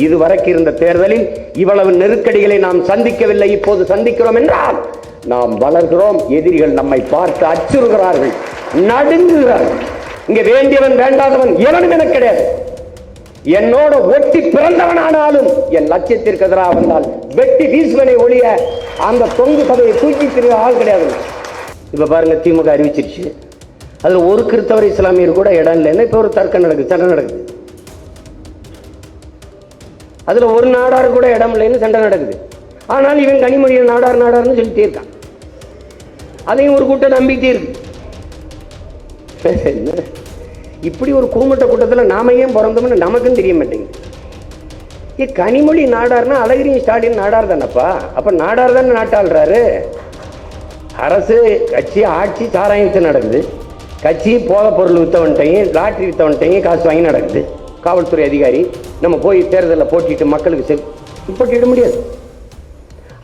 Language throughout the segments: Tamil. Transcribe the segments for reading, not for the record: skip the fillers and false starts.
இதுவரைக்கு இருந்த தேர்தலில் இவ்வளவு நெருக்கடிகளை நாம் சந்திக்கவில்லை. இப்போது சந்திக்கிறோம் என்றால் நாம் வளர்கிறோம். எதிரிகள் நம்மை பார்த்து அச்சுறுகிறார்கள், நடுங்குகிறார்கள். இங்க வேண்டியவன் வேண்டாதவன் எவனும் எனக்கு கிடையாது. என்னோட ஒட்டி பிறந்தவனானாலும் என் லட்சியத்திற்கு எதிராக வந்தால் வெட்டி வீசுவனை ஒழிய அந்த தொங்கு சபையை தூக்கி திரு ஆள் கிடையாது. இப்ப பாருங்க, திமுக அறிவிச்சிருச்சு, அதுல ஒரு கிறிஸ்தவர் இஸ்லாமியர் கூட இடம் இல்லைன்னா இப்ப ஒரு தர்க்கம் நடக்குது, சண்டை நடக்குது. அதுல ஒரு நாடார் கூட இடம் இல்லைன்னு சண்டை நடக்குது. ஆனால் இவன் கனிமொழியை நாடார் நாடார்னு சொல்லிட்டே இருக்கான். அதையும் ஒரு கூட்டம் நம்பிக்கிட்டே இருக்கு. இப்படி ஒரு கூமட்ட கூட்டத்தில் நாம ஏன் பிறந்தோம்னு நமக்கும் தெரிய மாட்டேங்குது. கனிமொழி நாடார்னா அழகிரியும் ஸ்டாலின் நாடார் தானப்பா. அப்ப நாடார் தானே நாட்டாளுறாரு. அரசு கட்சி ஆட்சி சாராயத்து நடக்குது. கட்சி போதை பொருள் வித்தவன்ட்டையும் லாட்ரி வித்தவன்ட்டையும் காசு வாங்கி நடக்குது. காவல்துறை அதிகாரி நம்ம போய் தேர்தலில் போட்டிட்டு மக்களுக்கு போட்டியிட முடியாது.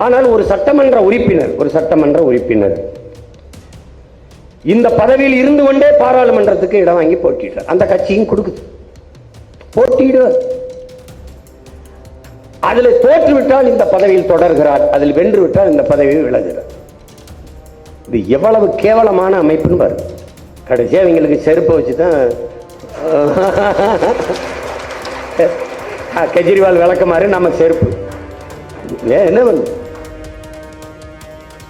ஆனால் ஒரு சட்டமன்ற உறுப்பினர் இந்த பதவியில் இருந்து கொண்டே பாராளுமன்றத்துக்கு இடம் வாங்கி போட்டிட்டார். அந்த கட்சியும் கொடுக்குது, போட்டியிடுவார். அதில் தோற்றுவிட்டால் இந்த பதவியில் தொடர்கிறார், அதில் வென்று விட்டால் இந்த பதவியில் விலகுகிறார். இது எவ்வளவு கேவலமான அமைப்புன்னு பாருங்க. கடைசியாக அவங்களுக்கு செருப்பை வச்சுதான் கெஜ்ரிவால் விளக்கமாறு நம்ம செருப்பு என்ன பண்ணு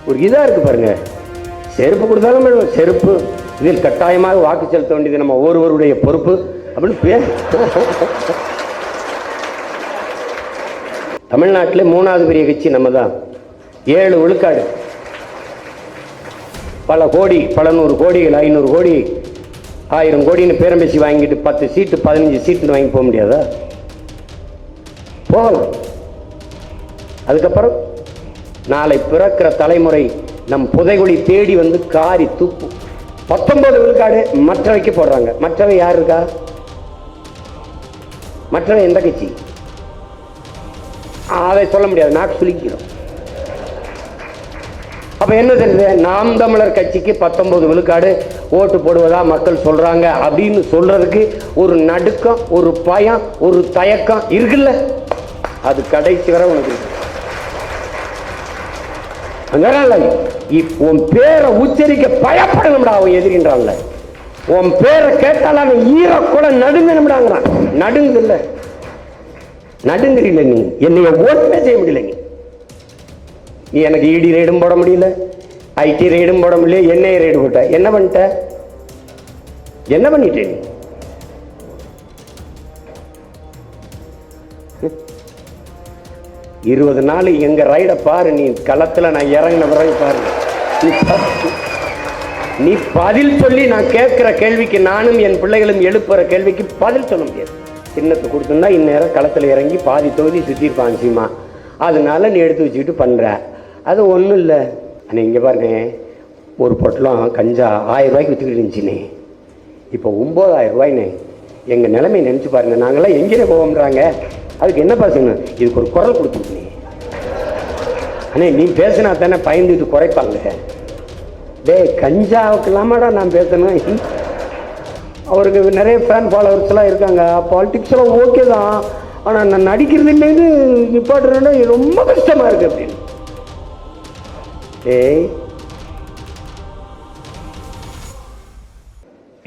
ஒரு இதா இருக்கு பாருங்க. செருப்பு கொடுத்தாலும் செருப்பு, இதில் கட்டாயமாக வாக்கு செலுத்த வேண்டியது நம்ம ஒருவருடைய பொறுப்பு அப்படின்னு தமிழ்நாட்டில் 3வது பெரிய கட்சி நம்ம தான். 7 விழுக்காடு, பல கோடி, பல 100 கோடிகள், 500 கோடி, 1000 கோடின்னு பேரம்பேசி வாங்கிட்டு 10 சீட்டு 15 சீட்டு வாங்கி போக முடியாதா? போகலாம். அதுக்கப்புறம் நாளை பிறக்கிற தலைமுறை நம் புதைகுழி தேடி வந்து காரி துப்பு. 19 விழுக்காடு மற்றவைக்கு போடுறாங்க. மற்றவை யார் இருக்கா? மற்றவை எந்த கட்சி? அதை சொல்ல முடியாது, நாக்கு சுளிக்கிறோம். அப்ப என்ன தெரியுது? நாம் தமிழர் கட்சிக்கு 19 விழுக்காடு ஓட்டு போடுவதா மக்கள் சொல்றாங்க அப்படின்னு சொல்றதுக்கு ஒரு நடுக்கம், ஒரு பயம், ஒரு தயக்கம் இருக்குல்ல. அது கடைசி வரை உனக்கு உன் பேரை உச்சரிக்க பயப்படணும்டா. அவன் எதிரின்றான்ல, உன் பேரை கேட்டால் அவன் ஈரக்கூட நடுங்கணும்டாங்கிறான். நடுங்கு இல்ல, நடுங்குறீங்க. நீ என்னைய ஓட்டுமே செய்ய முடியல. நீ எனக்கு இடி ரெய்டும் போட முடியல, ஐடி ரெய்டும் போட முடியல, என்ஐ ரெய்டு போட்ட. என்ன பண்ணிட்ட? என்ன பண்ணிட்ட? நீ 20 நாள் எங்க ரைட பாரு. நீ களத்துல நான் இறங்கின பிறகு பாரு. நீ பதில் சொல்லி நான் கேட்கிற கேள்விக்கு, நானும் என் பிள்ளைகளும் எழுப்புற கேள்விக்கு பதில் சொல்ல முடியாது. சின்னத்தை கொடுத்துருந்தா இந்நேரம் களத்துல இறங்கி பாதி தொகுதி சுத்தி இருப்பான் சீமா. அதனால நீ எடுத்து வச்சுக்கிட்டு பண்ற. அது ஒன்றும் இல்லை. ஆனால் இங்கே பாருங்க, ஒரு பொட்டலம் கஞ்சா 1000 ரூபாய்க்கு விற்றுக்கிட்டு இருந்துச்சுண்ணே, இப்போ 9000 ரூபாய்ண்ணே. எங்கள் நிலைமை நினச்சி பாருங்க. நாங்களாம் எங்கேயே போவோம்ன்றாங்க. அதுக்கு என்னப்பா செய்யணும்? இதுக்கு ஒரு குரல் கொடுத்துருக்கீங்க. ஆனால் நீ பேசினா தானே பயந்துட்டு குறைப்பாங்க. கஞ்சாவுக்கு இல்லாமடா நான் பேசணும். அவருக்கு நிறைய ஃபேன் ஃபாலோவர்ஸ்லாம் இருக்காங்க. பாலிட்டிக்ஸ்லாம் ஓகே தான், ஆனால் நான் நடிக்கிறது இல்லைன்னு நிப்பாட்டுறேன்னா ரொம்ப கஷ்டமாக இருக்குது அப்படின்னு.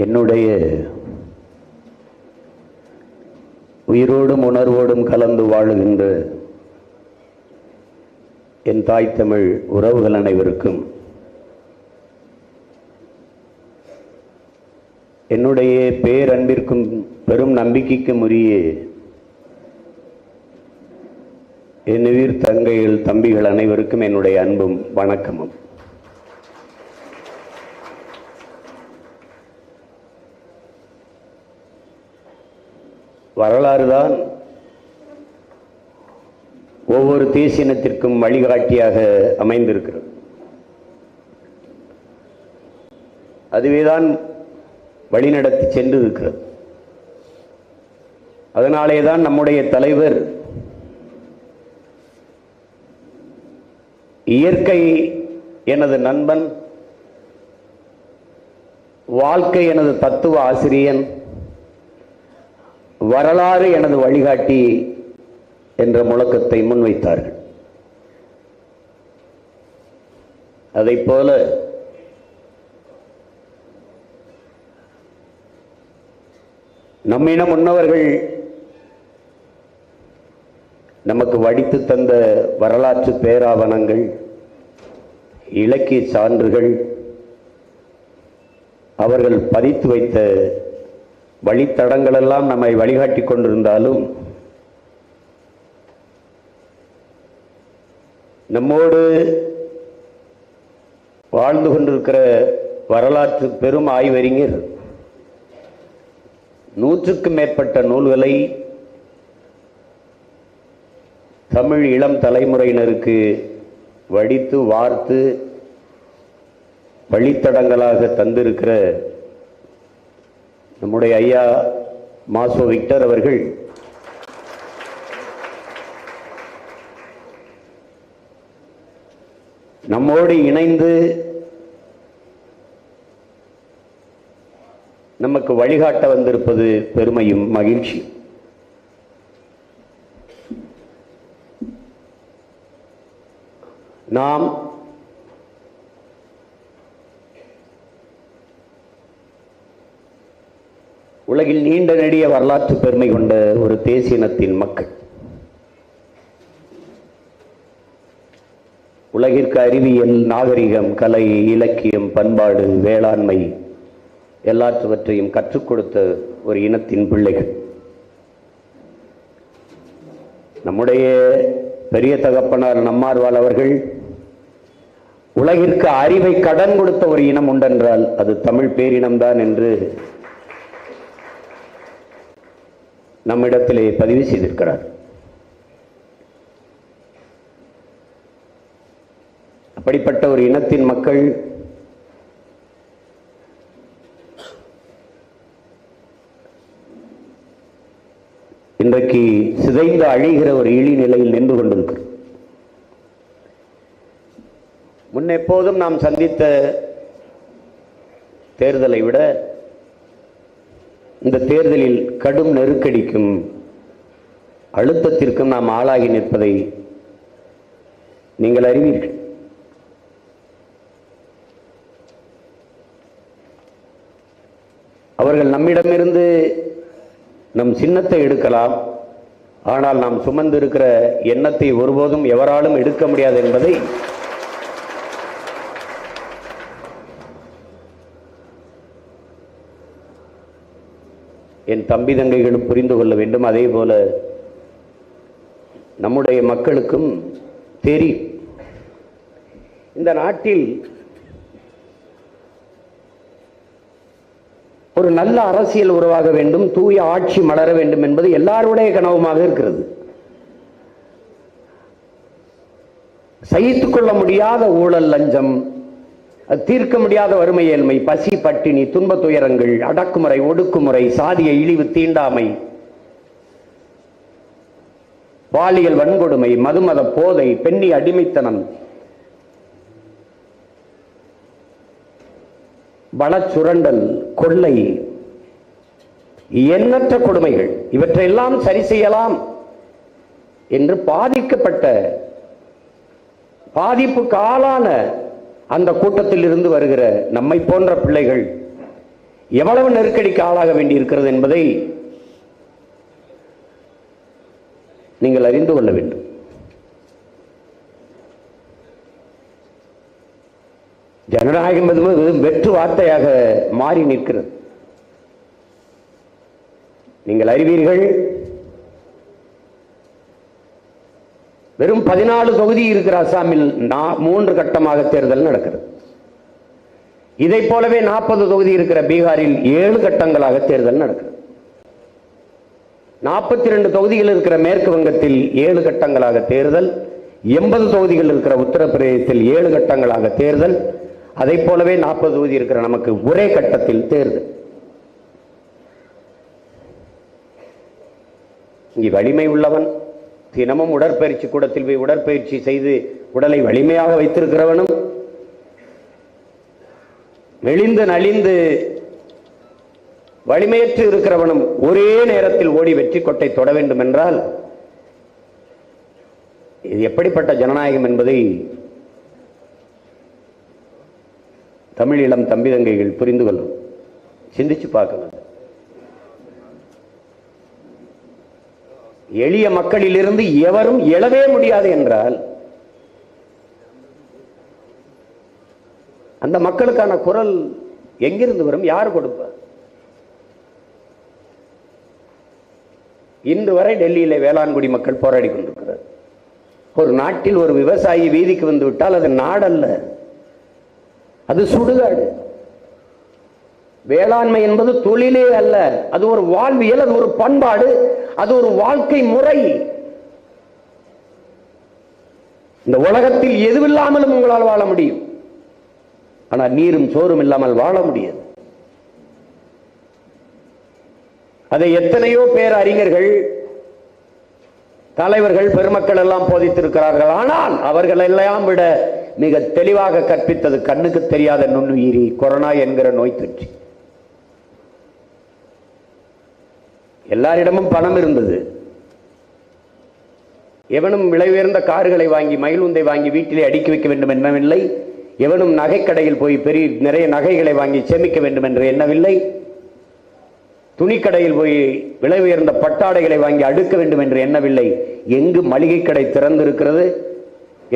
என்னுடைய உயிரோடும் உணர்வோடும் கலந்து வாழுகின்ற என் தாய் தமிழ் உறவுகள் அனைவருக்கும் என்னுடைய பேரன்பிற்கும் பெரும் நம்பிக்கைக்கும் உரிய என் உயிர் தங்கைகள் தம்பிகள் அனைவருக்கும் என்னுடைய அன்பும் வணக்கமும். வரலாறுதான் ஒவ்வொரு தேசியத்திற்கும் வழிகாட்டியாக அமைந்திருக்கிறது. அதுவேதான் வழிநடத்தி சென்று இருக்கிறது. அதனாலேதான் நம்முடைய தலைவர் இயற்கை எனது நண்பன், வாழ்க்கை எனது தத்துவ ஆசிரியன், வரலாறு எனது வழிகாட்டி என்ற முழக்கத்தை முன்வைத்தார்கள். அதைப்போல நம்மிடம் முன்னவர்கள் நமக்கு வடித்து தந்த வரலாற்று பேராவணங்கள், இலக்கிய சான்றுகள், அவர்கள் பதித்து வைத்த வழித்தடங்களெல்லாம் நம்மை வழிகாட்டி கொண்டிருந்தாலும் நம்மோடு வாழ்ந்து கொண்டிருக்கிற வரலாற்று பெரும் ஆய்வறிஞர் 100க்கும் மேற்பட்ட நூல்களை தமிழ் இளம் தலைமுறையினருக்கு வடித்து வார்த்து வழித்தடங்களாக தந்திருக்கிற நம்முடைய ஐயா மாசோ விக்டர் அவர்கள் நம்மோடு இணைந்து நமக்கு வழிகாட்ட வந்திருப்பது பெருமையும் மகிழ்ச்சி. நாம் உலகில் நீண்ட நெடிய வரலாற்று பெருமை கொண்ட ஒரு தேசியனத்தின் மக்கள். உலகிற்கு அறிவியல், நாகரிகம், கலை, இலக்கியம், பண்பாடு, வேளாண்மை எல்லாவற்றையும் கற்றுக் கொடுத்த ஒரு இனத்தின் பிள்ளைகள். நம்முடைய பெரிய தகப்பனார் நம்மாழ்வார் அவர்கள் உலகிற்கு அறிவை கடன் கொடுத்த ஒரு இனம் உண்டென்றால் அது தமிழ் பேரினம்தான் என்று நம்மிடத்திலே பதிவு செய்திருக்கிறார். அப்படிப்பட்ட ஒரு இனத்தின் மக்கள் இன்றைக்கு சிதைந்து அழிகிற ஒரு இழி நிலையில் நின்று கொண்டிருக்கிறது. முன்னெப்போதும் நாம் சந்தித்த தேர்தலை விட இந்த தேர்தலில் கடும் நெருக்கடிக்கும் அழுத்தத்திற்கும் நாம் ஆளாகி நிற்பதை நீங்கள் அறிவீர்கள். அவர்கள் நம்மிடமிருந்து நம் சின்னத்தை எடுக்கலாம், ஆனால் நாம் சுமந்து இருக்கிற எண்ணத்தை ஒருபோதும் எவராலும் எடுக்க முடியாது என்பதை என் தம்பி தங்கைகளும் புரிந்து கொள்ள வேண்டும். அதே போல நம்முடைய மக்களுக்கும் தெரியும். இந்த நாட்டில் ஒரு நல்ல அரசியல் உருவாக வேண்டும், தூய ஆட்சி மலர வேண்டும் என்பது எல்லாருடைய கனவுமாக இருக்கிறது. சகித்துக் கொள்ள முடியாத ஊழல், லஞ்சம், தீர்க்க முடியாத வறுமை, ஏழ்மை, பசி, பட்டினி, துன்ப துயரங்கள், அடக்குமுறை, ஒடுக்குமுறை, சாதிய இழிவு, தீண்டாமை, பாலியல் வன்கொடுமை, மதுமத போதை, பெண்ணி அடிமைத்தனம், வளச்சுரண்டல், கொள்ளை, எண்ணற்ற கொடுமைகள், இவற்றையெல்லாம் சரி செய்யலாம் என்று பாதிக்கப்பட்ட, பாதிப்புக்கு ஆளான அந்த கூட்டத்தில் இருந்து வருகிற நம்மை போன்ற பிள்ளைகள் எவ்வளவு நெருக்கடிக்கு ஆளாக வேண்டியிருக்கிறது என்பதை நீங்கள் அறிந்து கொள்ள வேண்டும். ஜனநாயகம் என்பது வெற்று வார்த்தையாக மாறி நிற்கிறது. நீங்கள் அறிவீர்கள், வெறும் 14 தொகுதி இருக்கிற அசாமில் 3 கட்டமாக தேர்தல் நடக்கிறது. இதை போலவே 40 தொகுதி இருக்கிற பீகாரில் 7 கட்டங்களாக தேர்தல் நடக்கிறது. 42 தொகுதிகள் இருக்கிற மேற்கு வங்கத்தில் 7 கட்டங்களாக தேர்தல். 80 தொகுதிகள் இருக்கிற உத்தரப்பிரதேசத்தில் 7 கட்டங்களாக தேர்தல். அதை போலவே 40 தொகுதி இருக்கிற நமக்கு ஒரே கட்டத்தில் தேர்தல். இங்கே வலிமை உள்ளவன், தினமும் உடற்பயிற்சி கூடத்தில் போய் உடற்பயிற்சி செய்து உடலை வலிமையாக வைத்திருக்கிறவனும், மெலிந்து நலிந்து வலிமையற்று இருக்கிறவனும் ஒரே நேரத்தில் ஓடி வெற்றி கொட்டை தொட வேண்டும் என்றால் இது எப்படிப்பட்ட ஜனநாயகம் என்பதை தமிழ் இளம் தம்பி தங்கைகள் புரிந்து கொள்ளும். சிந்திச்சு பார்க்கணும். எளிய மக்களிலிருந்து எவரும் எழவே முடியாது என்றால் அந்த மக்களுக்கான குரல் எங்கிருந்து வரும்? யார் கொடுப்பார்? இன்று வரை டெல்லியிலே வேளாண்குடி மக்கள் போராடி கொண்டிருக்கிறார். ஒரு நாட்டில் ஒரு விவசாயி வீதிக்கு வந்து விட்டால் அது நாடல்ல, அது சுடுகாடு. வேளாண்மை என்பது தொழிலே அல்ல, அது ஒரு வாழ்வியல், அது ஒரு பண்பாடு, அது ஒரு வாழ்க்கை முறை. இந்த உலகத்தில் எதுவில்லாமலும் உங்களால் வாழ முடியும், ஆனால் நீரும் சோறும் இல்லாமல் வாழ முடியாது. அதை எத்தனையோ பேர் அறிஞர்கள், தலைவர்கள், பெருமக்கள் எல்லாம் போதித்திருக்கிறார்கள். ஆனால் அவர்கள் எல்லாம் விட மிக தெளிவாக கற்பித்தது கண்ணுக்கு தெரியாத நுண்ணுயிரி கொரோனா என்கிற நோய் தொற்று. எல்லாரிடமும் பணம் இருந்தது. எவனும் விலை உயர்ந்த கார்களை வாங்கி மயிலுந்தை வாங்கி வீட்டிலே அடுக்கி வைக்க வேண்டும் என்னவில்லை. எவனும் நகைக்கடையில் போய் நிறைய நகைகளை வாங்கி சேமிக்க வேண்டும் என்று எண்ணவில்லை. துணிக்கடையில் போய் விலை உயர்ந்த பட்டாடைகளை வாங்கி அடுக்க வேண்டும் என்று எண்ணவில்லை. எங்கு மளிகை கடை திறந்திருக்கிறது,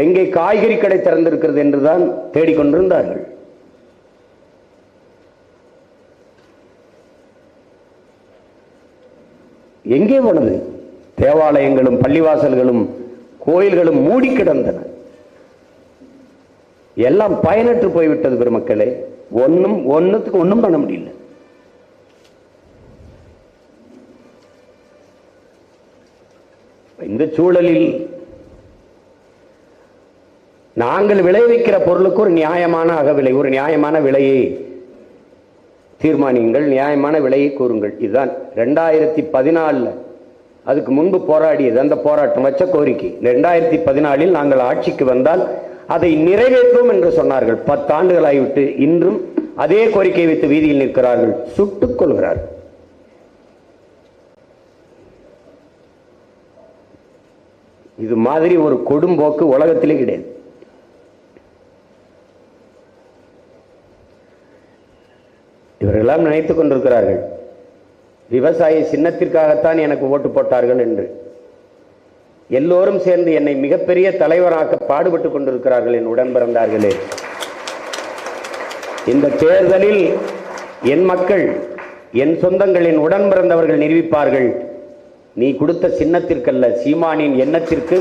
எங்கே காய்கறி கடை திறந்திருக்கிறது என்றுதான் தேடிக்கொண்டிருந்தார்கள். எங்கே போனது? தேவாலயங்களும் பள்ளிவாசல்களும் கோயில்களும் மூடி கிடந்தன. எல்லாம் பயனற்று போய்விட்டது பெருமக்களே. ஒன்னுத்துக்கு ஒன்றும் பண்ண முடியல. இந்த சூழலில் நாங்கள் விளைவிக்கிற பொருளுக்கு ஒரு நியாயமான அகவிலை, ஒரு நியாயமான விலையை தீர்மானியுங்கள், நியாயமான விலையை கூறுங்கள். இதுதான் 2014 அதுக்கு முன்பு போராடியது. அந்த போராட்டம் வச்ச கோரிக்கை 2014 நாங்கள் ஆட்சிக்கு வந்தால் அதை நிறைவேற்றுவோம் என்று சொன்னார்கள். 10 ஆண்டுகள் ஆகிவிட்டு இன்றும் அதே கோரிக்கை வைத்து வீதியில் நிற்கிறார்கள், சுட்டுக் கொள்கிறார்கள். இது மாதிரி ஒரு கொடும்போக்கு உலகத்திலே கிடையாது. இவர்களெல்லாம் நினைத்துக் கொண்டிருக்கிறார்கள் விவசாய சின்னத்திற்காகத்தான் எனக்கு ஓட்டு போட்டார்கள் என்று. எல்லோரும் சேர்ந்து என்னை மிகப்பெரிய தலைவராக்க பாடுபட்டுக் கொண்டிருக்கிறார்கள் என் உடன் பிறந்தார்களே. இந்த தேர்தலில் என் மக்கள், என் சொந்தங்களின் உடன் பிறந்தவர்கள் நிரூபிப்பார்கள், நீ கொடுத்த சின்னத்திற்கல்ல, சீமானின் எண்ணத்திற்கு,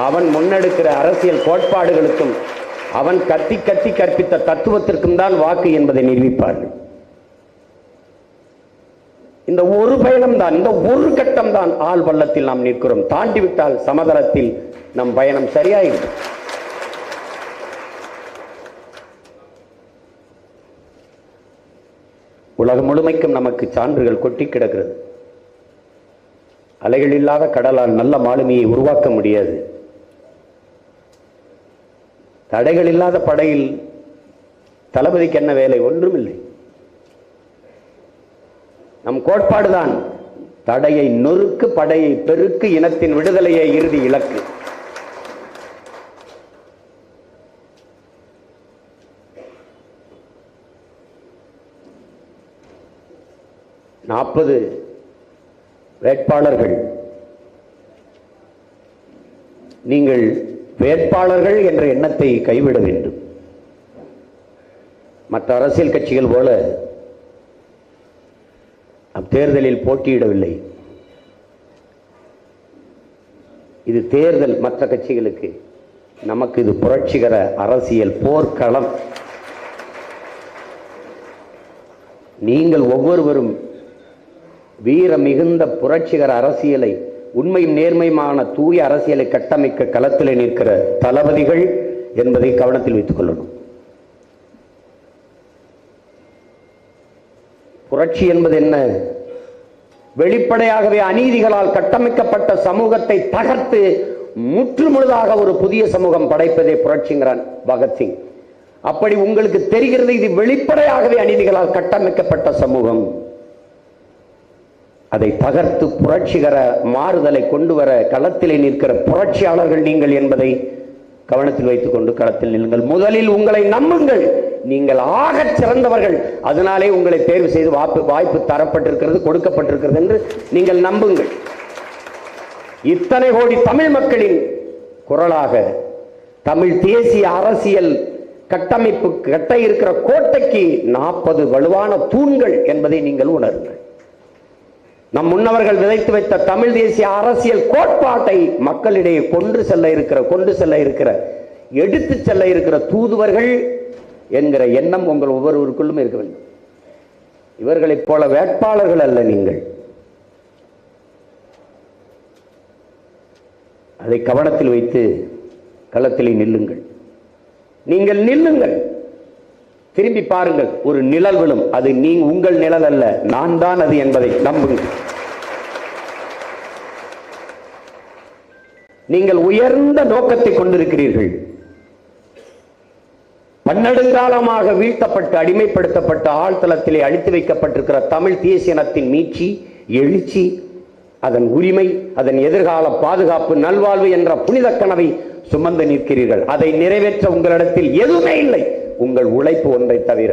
அவன் முன்னெடுக்கிற அரசியல் கோட்பாடுகளுக்கும், அவன் கத்தி கத்தி கற்பித்த தத்துவத்திற்கும் தான் வாக்கு என்பதை நிரூபிப்பார்கள். இந்த ஒரு பயணம் தான், இந்த ஒரு கட்டம் தான் ஆள் பள்ளத்தில் நாம் நிற்கிறோம். தாண்டிவிட்டால் சமதளத்தில் நம் பயணம் சரியாயிடும். உலகம் முழுமைக்கும் நமக்கு சான்றுகள் கொட்டி கிடக்கிறது. அலைகள் இல்லாத கடலால் நல்ல மாலுமியை உருவாக்க முடியாது. தடைகள் இல்லாத படையில் தளபதிக்கு என்ன வேலை? ஒன்றுமில்லை. நம் கோட்பாடுதான் தடையை நொறுக்கு, படையை பெருக்கு, இனத்தின் விடுதலையை இறுதி இலக்கு. நாற்பது வேட்பாளர்கள். நீங்கள் வேட்பாளர்கள் என்ற எண்ணத்தை கைவிட வேண்டும். மற்ற அரசியல் கட்சிகள் போல தேர்தலில் போட்டியிடவில்லை. இது தேர்தல் மற்ற கட்சிகளுக்கு, நமக்கு இது புரட்சிகர அரசியல் போர்க்களம். நீங்கள் ஒவ்வொருவரும் வீர மிகுந்த புரட்சிகர அரசியலை, உண்மையும் நேர்மையுமான தூய அரசியலை கட்டமைக்க களத்தில் நிற்கிற தளபதிகள் என்பதை கவனத்தில் வைத்துக் கொள்ளணும். புரட்சி என்பது என்ன? வெளிப்படையாகவே அநீதிகளால் கட்டமைக்கப்பட்ட சமூகத்தை தகர்த்து முற்றுமுழுதாக ஒரு புதிய சமூகம் படைப்பதே புரட்சிங்கிறான் பகத்சிங். அப்படி உங்களுக்கு தெரிகிறது, இது வெளிப்படையாகவே அநீதிகளால் கட்டமைக்கப்பட்ட சமூகம். அதை தகர்த்து புரட்சிகர மாறுதலை கொண்டு வர களத்திலே நிற்கிற புரட்சியாளர்கள் நீங்கள் என்பதை கவனத்தில் வைத்துக் கொண்டு களத்தில் நில்லுங்கள். முதலில் உங்களை நம்புங்கள். நீங்கள் ஆகச் சிறந்தவர்கள், அதனாலே உங்களை தேர்வு செய்து வாய்ப்பு தரப்பட்டிருக்கிறது, கொடுக்கப்பட்டிருக்கிறது என்று நீங்கள் நம்புங்கள். இத்தனை கோடி தமிழ் மக்களின் குரலாக தமிழ் தேசிய அரசியல் கட்டமைப்பு கட்ட இருக்கிற கோட்டைக்கு 40 வலுவான தூண்கள் என்பதை நீங்கள் உணருங்கள். நம் முன்னவர்கள் விதைத்து வைத்த தமிழ் தேசிய அரசியல் கோட்பாட்டை மக்களிடையே கொண்டு செல்ல இருக்கிற எடுத்து செல்ல இருக்கிற தூதுவர்கள் என்கிற எண்ணம் உங்கள் ஒவ்வொருவருக்குள்ளும் இருக்க வேண்டும். இவர்களைப் போல வேட்பாளர்கள் அல்ல நீங்கள். அதை கவனத்தில் வைத்து களத்திலே நில்லுங்கள். நீங்கள் நில்லுங்கள். திரும்பி பாருங்கள், ஒரு நிழல் விழும். அது உங்கள் நிழல் அல்ல, நான் தான் அது என்பதை நம்புங்கள். நீங்கள் உயர்ந்த நோக்கத்தை கொண்டிருக்கிறீர்கள். பன்னெடுங்காலமாக வீழ்த்தப்பட்டு அடிமைப்படுத்தப்பட்ட ஆழ்தளத்திலே அழித்து வைக்கப்பட்டிருக்கிற தமிழ் தேசிய இனத்தின் மீட்சி, எழுச்சி, அதன் உரிமை, அதன் எதிர்கால பாதுகாப்பு, நல்வாழ்வு என்ற புனித கனவை சுமந்து நிற்கிறீர்கள். அதை நிறைவேற்ற உங்களிடத்தில் எதுவுமே இல்லை, உங்கள் உழைப்பு ஒன்றை தவிர.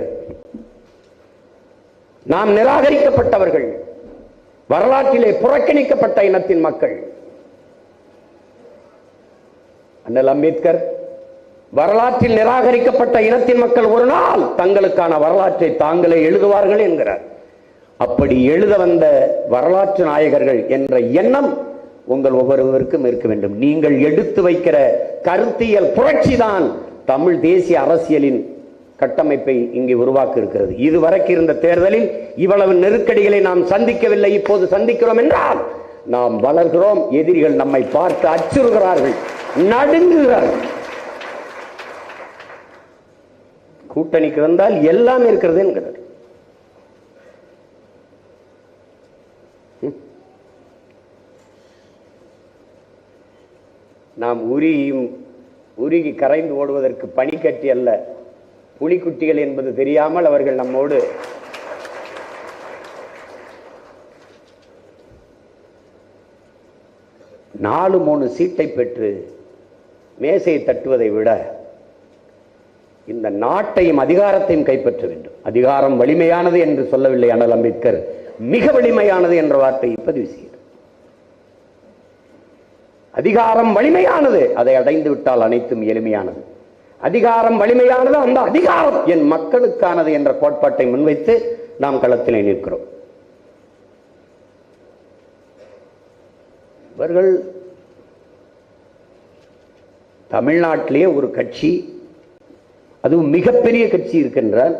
நாம் நிராகரிக்கப்பட்டவர்கள், வரலாற்றிலே புறக்கணிக்கப்பட்ட இனத்தின் மக்கள். அண்ணல் அம்பேத்கர் வரலாற்றில் நிராகரிக்கப்பட்ட இனத்தின் மக்கள் ஒரு நாள் தங்களுக்கான வரலாற்றை தாங்களே எழுதுவார்கள் என்கிறார். அப்படி எழுத வந்த வரலாற்று நாயகர்கள் என்ற எண்ணம் உங்கள் ஒவ்வொருவருக்கும் இருக்க வேண்டும். நீங்கள் எடுத்து வைக்கிற கருத்தியல் புரட்சிதான் தமிழ் தேசிய அரசியலின் கட்டமைப்பை இங்கே உருவாக்க இருக்கிறது. இதுவரைக்கும் இருந்த தேர்தலில் இவ்வளவு நெருக்கடிகளை நாம் சந்திக்கவில்லை, இப்போது சந்திக்கிறோம் என்றால் நாம் வளர்கிறோம். எதிரிகள் நம்மை பார்த்து அச்சுறுகிறார்கள், நடுங்குகிறார்கள். கூட்டணிக்கு வந்தால் எல்லாம் இருக்கிறது என்கிறார். நாம் உருகி கரைந்து ஓடுவதற்கு பனிக்கட்டி அல்ல, புலிக்குட்டிகள் என்பது தெரியாமல் அவர்கள் நம்மோடு நாலு 3 சீட்டை பெற்று மேசையை தட்டுவதை விட இந்த நாட்டையும் அதிகாரத்தையும் கைப்பற்ற வேண்டும். அதிகாரம் வலிமையானது என்று சொல்லவில்லை அண்ணல் அம்பேத்கர், மிக வலிமையானது என்ற வார்த்தையை பதிவு செய்கிறார். அதிகாரம் வலிமையானது, அதை அடைந்து விட்டால் அனைத்தும் எளிமையானது. அதிகாரம் வலிமையானது, அந்த அதிகாரம் என் மக்களுக்கானது என்ற கோட்பாட்டை முன்வைத்து நாம் களத்திலே நிற்கிறோம். இவர்கள் தமிழ்நாட்டிலேயே ஒரு கட்சி, அதுவும் மிகப்பெரிய கட்சி இருக்கின்றால்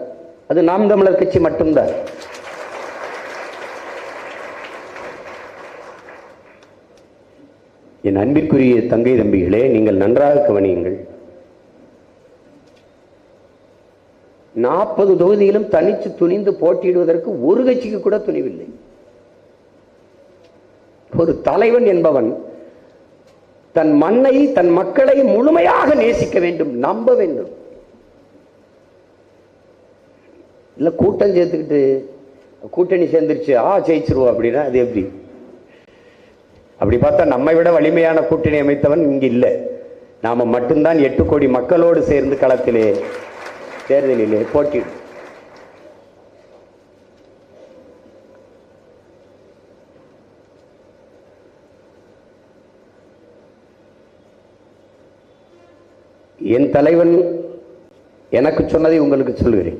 அது நாம் தமிழர் கட்சி மட்டும்தான். என் அன்பிற்குரிய தங்கை தம்பிகளே, நீங்கள் நன்றாக கவனியுங்கள். 40 தொகுதியிலும் தனிச்சு துணிந்து போட்டியிடுவதற்கு ஒரு கட்சிக்கு கூட துணிவில்லை. ஒரு தலைவன் என்பவன் தன் மண்ணை, தன் மக்களை முழுமையாக நேசிக்க வேண்டும், நம்ப வேண்டும். இல்ல கூட்டம் சேர்த்துக்கிட்டு கூட்டணி சேர்ந்துருச்சு ஜெயிச்சிருவோம் அப்படின்னா அது எப்படி? அப்படி பார்த்தா நம்மை விட வலிமையான கூட்டணி அமைத்தவன் இங்கு இல்லை. நாம மட்டும்தான் 8 கோடி மக்களோடு சேர்ந்து களத்திலே தேர்தலிலே போட்டியிடும். என் தலைவன் எனக்கு சொன்னதை உங்களுக்கு சொல்கிறேன்,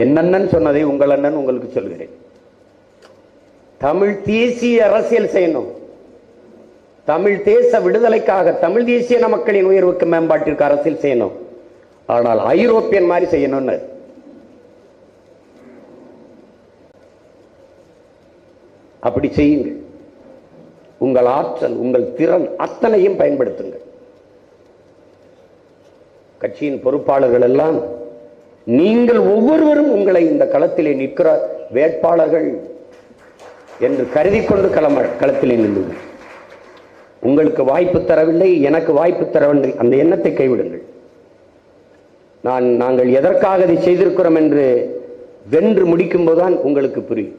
என் அண்ணன் சொன்னதை உங்கள் அண்ணன் உங்களுக்கு சொல்கிறேன். தமிழ் தேசிய அரசியல் செய்யணும். தமிழ் தேச விடுதலைக்காக, தமிழ் தேசிய மக்களின் உயர்வுக்கு மேம்பாட்டிற்கு அரசியல் செய்யணும். ஆனால் ஐரோப்பியன் மாதிரி செய்யணும்னு. அப்படி செய்யுங்கள். உங்கள் ஆற்றல், உங்கள் திறன் அத்தனையும் பயன்படுத்துங்கள். கட்சியின் பொறுப்பாளர்கள் எல்லாம் நீங்கள் ஒவ்வொருவரும் உங்களை இந்த களத்திலே நிற்கிற வேட்பாளர்கள் என்று கருதி கொண்டு களத்திலே நில்லுங்கள். உங்களுக்கு வாய்ப்பு தரவில்லை, எனக்கு வாய்ப்பு தரவில்லை, அந்த எண்ணத்தை கைவிடுங்கள். நாங்கள் எதற்காக இதை செய்திருக்கிறோம் என்று வென்று முடிக்கும் போதுதான் உங்களுக்கு புரியும்.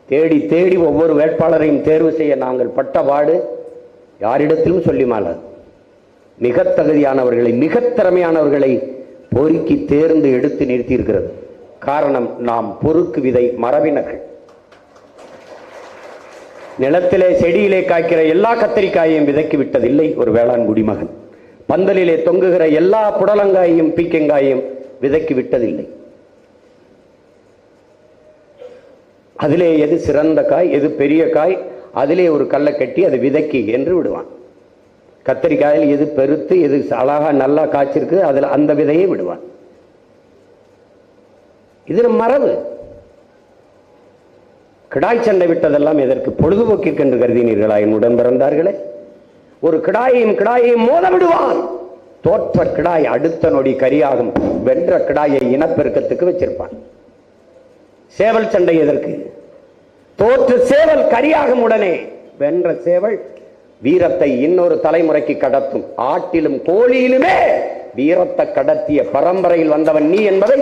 தேடி தேடி ஒவ்வொரு வேட்பாளரையும் தேர்வு செய்ய நாங்கள் பட்டபாடு யாரிடத்திலும் சொல்லி மாளாது. மிக தகுதியானவர்களை, மிக திறமையானவர்களை பொறுக்கி தேர்ந்து எடுத்து நிறுத்தியிருக்கிறது. காரணம், நாம் பொறுக்கு விதை மரபினர்கள். நிலத்திலே செடியிலே காய்க்கிற எல்லா கத்தரிக்காயையும் விதைக்கி விட்டதில்லை ஒரு வேளாண் குடிமகன். பந்தலிலே தொங்குகிற எல்லா புடலங்காயையும் பீக்கங்காயையும் விதைக்கி விட்டதில்லை. அதிலே எது சிறந்த காய், எது பெரிய காய், அதிலே ஒரு கல்லை கட்டி அது விதைக்கி என்று விடுவான். கத்தரிக்காயில் எது பெருத்து, எது அழகா நல்லா காய்ச்சிருக்கு, அதில் அந்த விதையை விடுவான். இது மரபு. கிடாய் சண்டை விட்டதெல்லாம் எதற்கு? பொழுதுபோக்கிற்கு என்று கருதினீர்களா என் உடன் பிறந்தார்களே? ஒரு கிடாயையும் மோத விடுவான். தோற்ற கிடாய் அடுத்த நொடி கரியாகும். வென்ற கிடாயை இனப்பெருக்கத்துக்கு வச்சிருப்பான். சேவல் சண்டை எதற்கு? தோற்று சேவல் கரியாகும் உடனே வென்ற சேவல் வீரத்தை இன்னொரு தலைமுறைக்கு கடத்தும். ஆட்டிலும் கோழியிலுமே வீரத்தை கடத்திய பரம்பரையில் வந்தவன் நீ என்பதை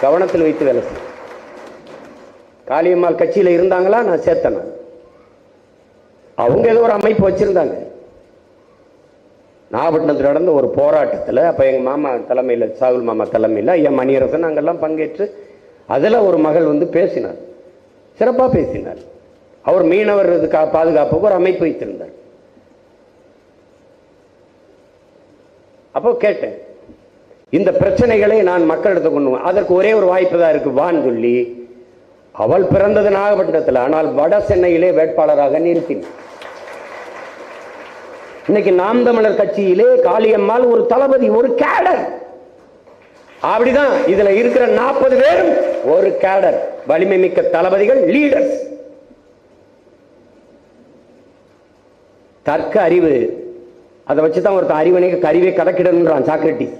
கவனத்தில் வைத்து வேலை செய்ய. காளியம்மாள் கட்சியில் இருந்தாங்களா? நான் சேர்த்தேன். அவங்க ஏதோ ஒரு அமைப்பு வச்சிருந்தாங்க. நாகப்பட்டினத்தில் நடந்த ஒரு போராட்டத்தில் அப்போ எங்கள் மாமா தலைமையில், சாகுல் மாமா தலைமையில் ஐயா மணியரசன் அங்கெல்லாம் பங்கேற்று அதில் ஒரு மகள் வந்து பேசினார். சிறப்பாக பேசினார். அவர் மீனவர் பாதுகாப்புக்கு ஒரு அமைப்பு வைத்திருந்தார். அப்போ கேட்டேன், இந்த பிரச்சனைகளை நான் மக்களிடத்தை கொண்டு அதற்கு ஒரே ஒரு வாய்ப்பு தான் இருக்கு வான்னு சொல்லி அவள் பிறந்தது நாகப்பட்டினத்தில், ஆனால் வட சென்னையிலே வேட்பாளராக நிறுத்தினார். இன்னைக்கு நாம் தமிழர் கட்சியிலே காளியம்மாள் ஒரு தளபதி, ஒரு கேடர். அப்படிதான் இதுல இருக்கிற 40 பேரும் ஒரு கேடர், வலிமை மிக்க தளபதிகள், லீடர்ஸ். தர்க்க அறிவு, அதை வச்சுதான் ஒருத்தன் அறிவனைக்கு அறிவை கணக்கிடன்றான் சாக்ரட்டிஸ்.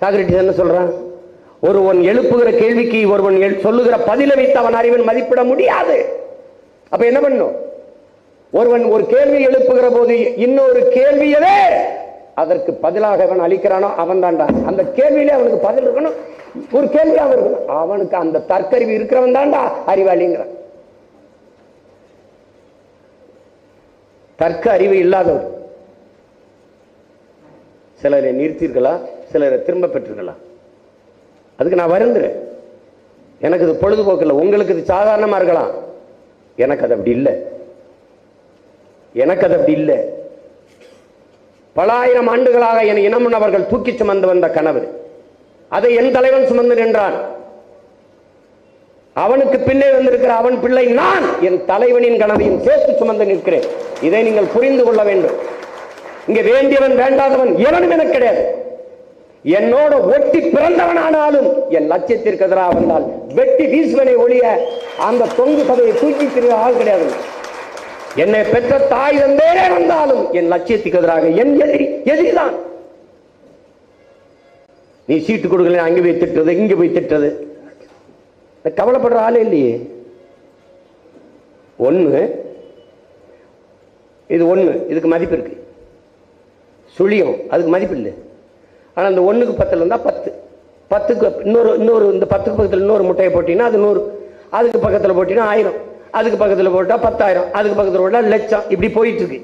சாக்ரட்டிஸ் என்ன சொல்றான்? ஒருவன் எழுப்புகிற கேள்விக்கு ஒருவன் சொல்லுகிற பதிலை வைத்து அவன் அறிவன் மதிப்பிட முடியாது. அப்ப என்ன பண்ணும்? ஒருவன் ஒரு கேள்வி எழுப்புகிற போது இன்னொரு கேள்வியவே அதற்கு பதிலாக அவன் அளிக்கிறானோ அவன் தான்டா. அந்த கேள்வியிலே அவனுக்கு பதில் இருக்கணும், ஒரு கேள்வியாக இருக்கணும். அவனுக்கு அந்த தற்கறிவு இருக்கிறவன் தான்டா அறிவாளிங்கிறான். தர்க்க அறிவு இல்லாதவர் சிலரை நிறுத்தீர்களா, சிலரை திரும்ப பெற்றீர்களா? அதுக்கு நான் வருந்துறேன். எனக்கு இது பொழுதுபோக்கு இல்லை, உங்களுக்கு இது சாதாரணமா இருக்கலாம். எனக்கு அது அப்படி இல்லை. எனக்கு அது அப்படி இல்லை. பல ஆயிரம் ஆண்டுகளாக என் இனமுன்னவர்கள் தூக்கி சுமந்து வந்த கனவு, அதை என் தலைவன் சுமந்து நின்றான். அவனுக்கு பின்னே வந்திருக்கிற அவன் பிள்ளை நான் என் தலைவனின் கனவையும் சேர்த்து சுமந்து நிற்கிறேன். இதை நீங்கள் புரிந்து கொள்ள வேண்டும். இங்க வேண்டியவன் வேண்டாதவன் எவனும் எனக்கு கிடையாது. என்னோட ஒட்டி பிறந்தவனானாலும் என் லட்சியத்திற்கு எதிராக வந்தால் வெட்டி வீசுவனை ஒழிய அந்த தொங்கு சபையை தூக்கி திரிய ஆள் கிடையாது. என்னை பெற்ற தாய் தந்தேனே வந்தாலும் என் லட்சியத்துக்கு எதிராக என் எதிரிதான். நீ சீட்டு கொடுக்கல, அங்கே போய் திட்டுறது, இங்க போய் திட்டுறது, கவலைப்படுற ஆளே இல்லையே. ஒண்ணு இது, ஒண்ணு இதுக்கு மதிப்பு இருக்கு. சுழியம் அதுக்கு மதிப்பு இல்லை. ஆனா அந்த 1க்கு 10 இருந்தா 10, 10க்கு இன்னொரு இந்த 10க்கு பக்கத்தில் இன்னொரு முட்டையை போட்டீங்கன்னா அது 100, அதுக்கு பக்கத்தில் போட்டீங்கன்னா 1000, அதுக்கு பக்கத்தில் போட்டா 10,000, அதுக்கு பக்கத்தில் போட்டா லட்சம். இப்படி போயிட்டு இருக்கு.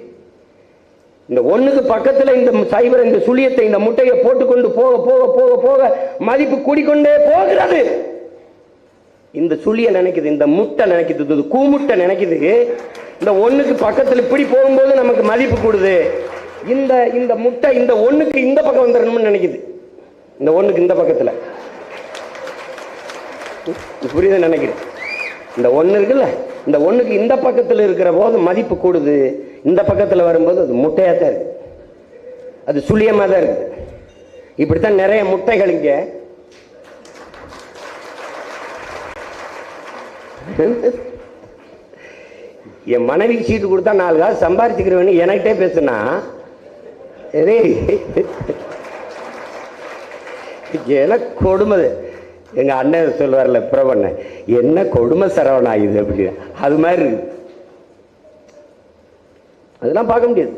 இந்த 1க்கு பக்கத்தில் இந்த சைபர், இந்த சுழியத்தை, இந்த முட்டையை போட்டுக்கொண்டு போக போக போக போக மதிப்பு கூடிக்கொண்டே போகிறது. இந்த சுழிய நினைக்குது, இந்த முட்டை நினைக்குது, கூமுட்டை நினைக்குது. இந்த 1க்கு பக்கத்தில் இப்படி போகும்போது நமக்கு மதிப்பு கூடுது. இந்த முட்டை இந்த 1க்கு இந்த பக்கம் வந்துடணும்னு நினைக்குது. இந்த 1க்கு இந்த பக்கத்தில் புரியுது நினைக்கிறேன். இந்த 1 இருக்குல்ல, இந்த 1க்கு இந்த பக்கத்தில் இருக்கிற போது மதிப்பு கூடுது. இந்த பக்கத்தில் வரும்போது அது முட்டையா தான் இருக்கு, அது சுழியமா தான் இருக்கு. இப்படித்தான் நிறைய முட்டைகள் இங்க. என் மனைவிக்கு சீட்டு கொடுத்தா 4 காசு சம்பாதிச்சுக்கிறவன்னு என்கிட்டே பேசுனா எனக்கு கொடுமை. எங்க அண்ணன் சொல்லுவார்ல பிரபண்ண, என்ன கொடுமை சரவணா இது அப்படி, அது மாதிரி இருக்கு. அதெல்லாம் பார்க்க முடியாது.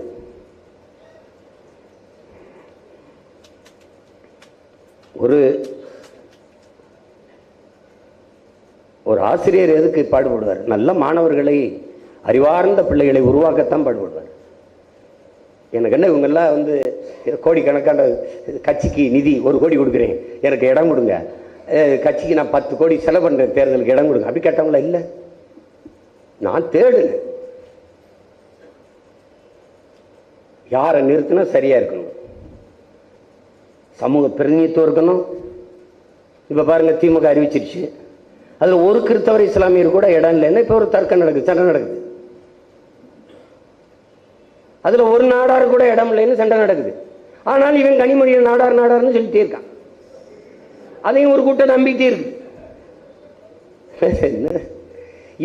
ஒரு ஆசிரியர் எதுக்கு பாடுபடுவார்? நல்ல மாணவர்களை, அறிவார்ந்த பிள்ளைகளை உருவாக்கத்தான் பாடுபடுவார். எனக்கு என்ன இவங்கெல்லாம் வந்து கோடிக்கணக்கான கட்சிக்கு நிதி 1 கோடி கொடுக்குறேன், எனக்கு இடம் கொடுங்க, கட்சிக்கு நான் 10 கோடி செலவு பண்ணுறேன், தேர்தலுக்கு இடம் கொடுங்க, அப்படி கேட்டவங்களா? இல்லை, நான் தேடுனேன் யாரை நிறுத்தினா சரியா இருக்கணும், சமூக பிரதிநிதித்துவம் இருக்கணும். இப்ப பாருங்க, திமுக அறிவிச்சிருச்சு, அதுல ஒரு கிறிஸ்தவர் இஸ்லாமியர் கூட இடம் இல்லைன்னா இப்ப ஒரு தர்க்கம் நடக்குது, சண்டை நடக்குது. அதுல ஒரு நாடார் கூட இடம் இல்லைன்னு சண்டை நடக்குது. ஆனால் இவன் கனிமொழியை நாடார் நாடார்னு சொல்லிட்டே இருக்கான். அதையும் ஒரு கூட்டம் நம்பிக்கிட்டே இருக்கு.